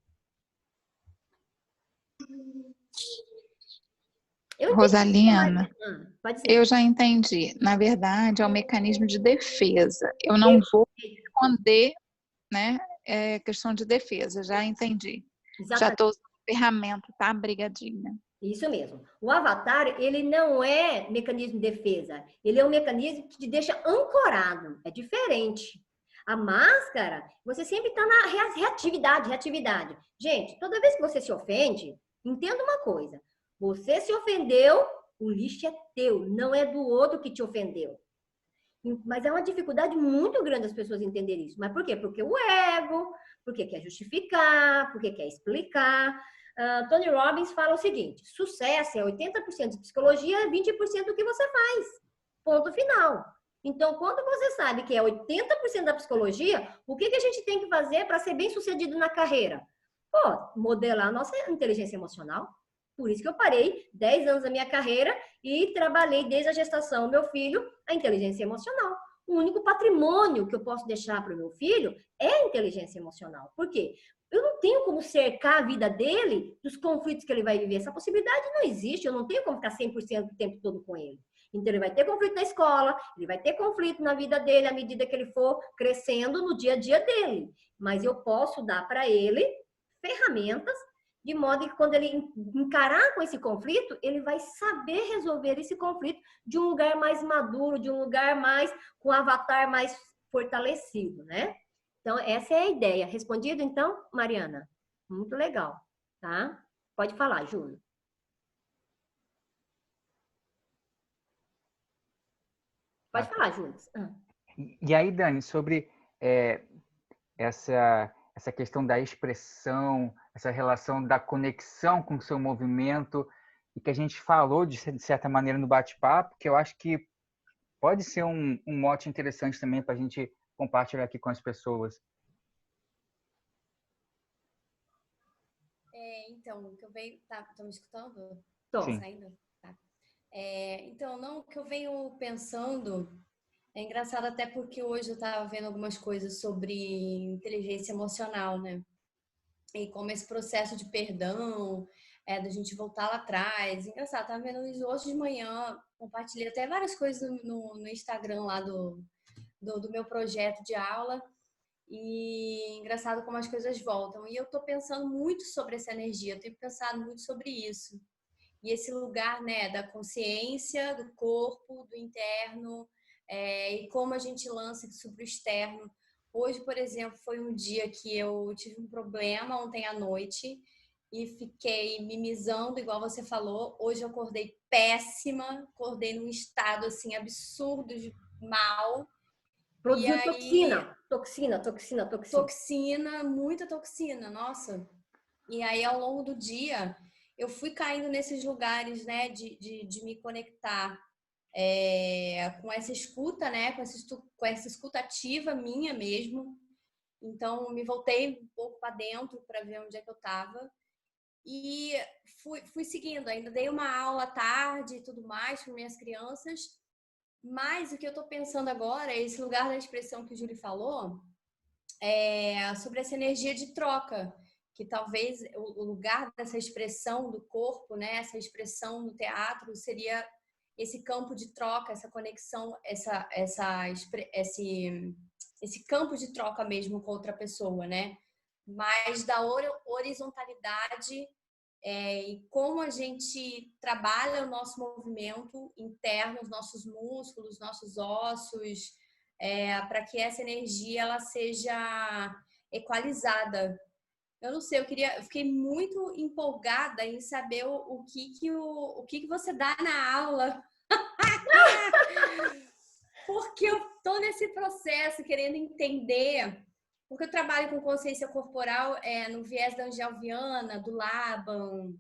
Rosalina, eu já entendi. Na verdade, é um mecanismo de defesa. Eu não vou esconder, né? É questão de defesa, já entendi. Exatamente. Já estou usando a ferramenta, tá? Brigadinha. Isso mesmo. O avatar, ele não é mecanismo de defesa. Ele é um mecanismo que te deixa ancorado. É diferente. A máscara, você sempre está na reatividade. Gente, toda vez que você se ofende, entenda uma coisa. Você se ofendeu, o lixo é teu, não é do outro que te ofendeu. Mas é uma dificuldade muito grande as pessoas entenderem isso. Mas por quê? Porque o ego, porque quer justificar, porque quer explicar. Tony Robbins fala o seguinte, sucesso é 80% de psicologia e 20% do que você faz. Ponto final. Então, quando você sabe que é 80% da psicologia, o que a gente tem que fazer para ser bem sucedido na carreira? Pô, modelar a nossa inteligência emocional. Por isso que eu parei 10 anos da minha carreira e trabalhei desde a gestação do meu filho a inteligência emocional. O único patrimônio que eu posso deixar para o meu filho é a inteligência emocional. Por quê? Eu não tenho como cercar a vida dele dos conflitos que ele vai viver. Essa possibilidade não existe. Eu não tenho como ficar 100% do tempo todo com ele. Então, ele vai ter conflito na escola, ele vai ter conflito na vida dele à medida que ele for crescendo no dia a dia dele. Mas eu posso dar para ele ferramentas de modo que quando ele encarar com esse conflito, ele vai saber resolver esse conflito de um lugar mais maduro, de um lugar mais com um avatar mais fortalecido, né? Então, essa é a ideia. Respondido, então, Mariana? Muito legal, tá? Pode falar, Júlio. Pode falar, Júlio. E aí, Dani, sobre essa questão da expressão, essa relação da conexão com o seu movimento, e que a gente falou, de certa maneira, no bate-papo, que eu acho que pode ser um mote interessante também para a gente compartilhar aqui com as pessoas. Então, o que eu venho... Estão me escutando? Tô. Saindo? Tá. Então, não, o que eu venho pensando... É engraçado até porque hoje eu estava vendo algumas coisas sobre inteligência emocional, né? E como esse processo de perdão, da gente voltar lá atrás. Engraçado, estava vendo isso hoje de manhã, compartilhei até várias coisas no Instagram lá do meu projeto de aula. E engraçado como as coisas voltam. E eu estou pensando muito sobre essa energia, eu tenho pensado muito sobre isso. E esse lugar, né, da consciência, do corpo, do interno... e como a gente lança isso para o externo. Hoje, por exemplo, foi um dia que eu tive um problema ontem à noite e fiquei mimizando, igual você falou. Hoje eu acordei péssima, acordei num estado assim absurdo de mal. Produziu aí, toxina. Toxina, muita toxina, nossa. E aí, ao longo do dia, eu fui caindo nesses lugares, né, de me conectar com essa escuta, né? Com essa escuta ativa minha mesmo. Então, me voltei um pouco para dentro para ver onde é que eu estava. E fui seguindo. Ainda dei uma aula à tarde e tudo mais para minhas crianças. Mas o que eu estou pensando agora é esse lugar da expressão que o Júlio falou, sobre essa energia de troca. Que talvez o lugar dessa expressão do corpo, né? Essa expressão no teatro seria... esse campo de troca, essa conexão, esse campo de troca mesmo com outra pessoa, né? mas da horizontalidade e como a gente trabalha o nosso movimento interno, os nossos músculos, nossos ossos, para que essa energia ela seja equalizada. Eu não sei, eu fiquei muito empolgada em saber o que você dá na aula. Porque eu tô nesse processo querendo entender, porque eu trabalho com consciência corporal no viés da Angel Viana, do Laban.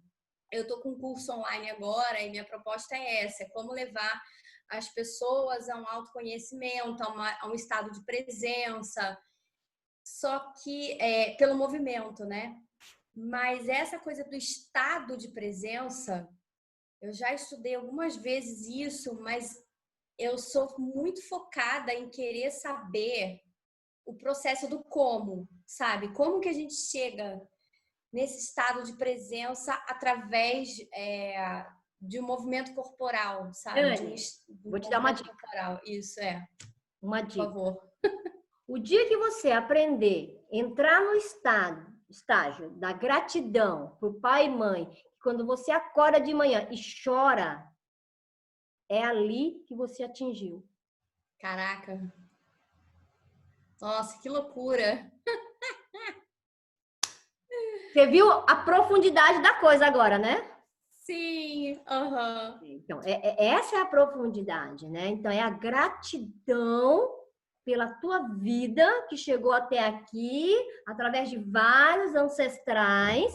Eu tô com um curso online agora e minha proposta é essa, é como levar as pessoas a um autoconhecimento, a um estado de presença, só que pelo movimento, né? Mas essa coisa do estado de presença, eu já estudei algumas vezes isso, mas eu sou muito focada em querer saber o processo do como, sabe? Como que a gente chega nesse estado de presença através de um movimento corporal, sabe? Dani, vou te dar uma dica. Corporal. Isso uma dica. Por favor. O dia que você aprender, entrar no estágio da gratidão por pai e mãe, quando você acorda de manhã e chora, é ali que você atingiu. Caraca. Nossa, que loucura. Você viu a profundidade da coisa agora, né? Sim. Então, essa é a profundidade, né? Então, é a gratidão pela tua vida que chegou até aqui, através de vários ancestrais.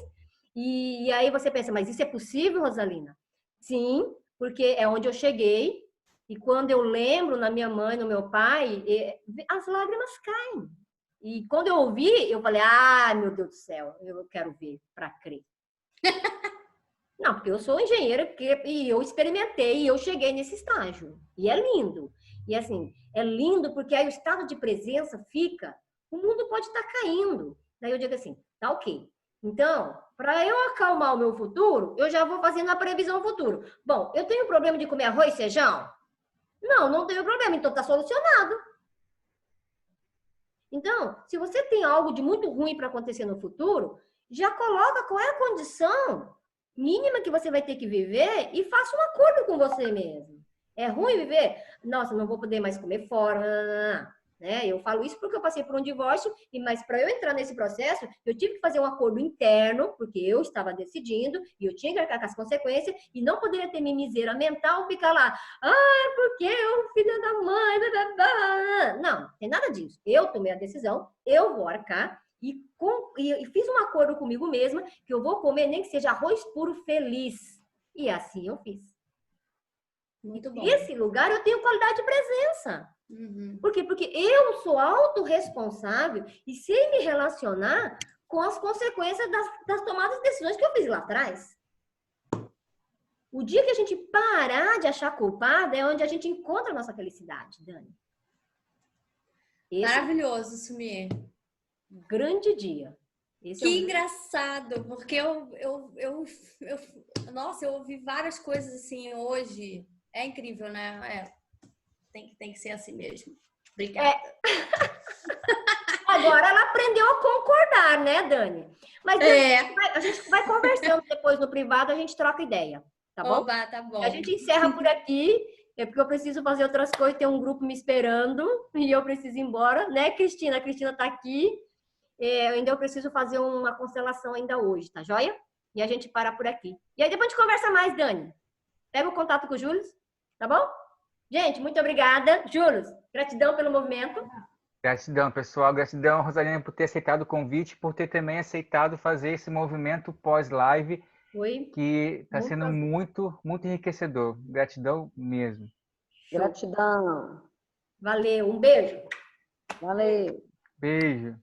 E aí você pensa, mas isso é possível, Rosalina? Sim, porque é onde eu cheguei. E quando eu lembro na minha mãe, no meu pai, as lágrimas caem. E quando eu ouvi, eu falei, meu Deus do céu, eu quero ver para crer. Não, porque eu sou engenheira e eu experimentei e eu cheguei nesse estágio. E é lindo. E assim, é lindo porque aí o estado de presença fica, o mundo pode estar caindo. Daí eu digo assim, tá ok. Então, para eu acalmar o meu futuro, eu já vou fazendo a previsão futuro. Bom, eu tenho problema de comer arroz e feijão? Não tenho problema, então tá solucionado. Então, se você tem algo de muito ruim para acontecer no futuro, já coloca qual é a condição mínima que você vai ter que viver e faça um acordo com você mesmo. É ruim viver? Nossa, não vou poder mais comer fora. Né? Eu falo isso porque eu passei por um divórcio, mas para eu entrar nesse processo, eu tive que fazer um acordo interno, porque eu estava decidindo e eu tinha que arcar com as consequências e não poderia ter mimiseira mental ficar lá, porque eu, filha da mãe, não tem nada disso. Eu tomei a decisão, eu vou arcar e fiz um acordo comigo mesma que eu vou comer nem que seja arroz puro feliz. E assim eu fiz. Muito bom. Nesse lugar eu tenho qualidade de presença. Por quê? Porque eu sou autorresponsável e sei me relacionar com as consequências das tomadas de decisões que eu fiz lá atrás. O dia que a gente parar de achar culpada é onde a gente encontra a nossa felicidade, Dani. Maravilhoso, Sumir. Grande dia. Que engraçado, porque nossa, eu ouvi várias coisas assim hoje. É incrível, né? Tem que ser assim mesmo. Obrigada. Agora ela aprendeu a concordar, né, Dani? Mas a gente vai conversando depois no privado, a gente troca ideia, tá bom? Oba, tá bom. A gente encerra por aqui, porque eu preciso fazer outras coisas, tem um grupo me esperando e eu preciso ir embora, né, Cristina? A Cristina tá aqui. Ainda eu preciso fazer uma constelação ainda hoje, tá joia? E a gente para por aqui. E aí depois a gente conversa mais, Dani. Pega o contato com o Júlio, tá bom? Gente, muito obrigada. Júlio, gratidão pelo movimento. Gratidão, pessoal. Gratidão, Rosalina, por ter aceitado o convite, por ter também aceitado fazer esse movimento pós-live, que está sendo muito, muito enriquecedor. Gratidão mesmo. Gratidão. Valeu, um beijo. Valeu. Beijo.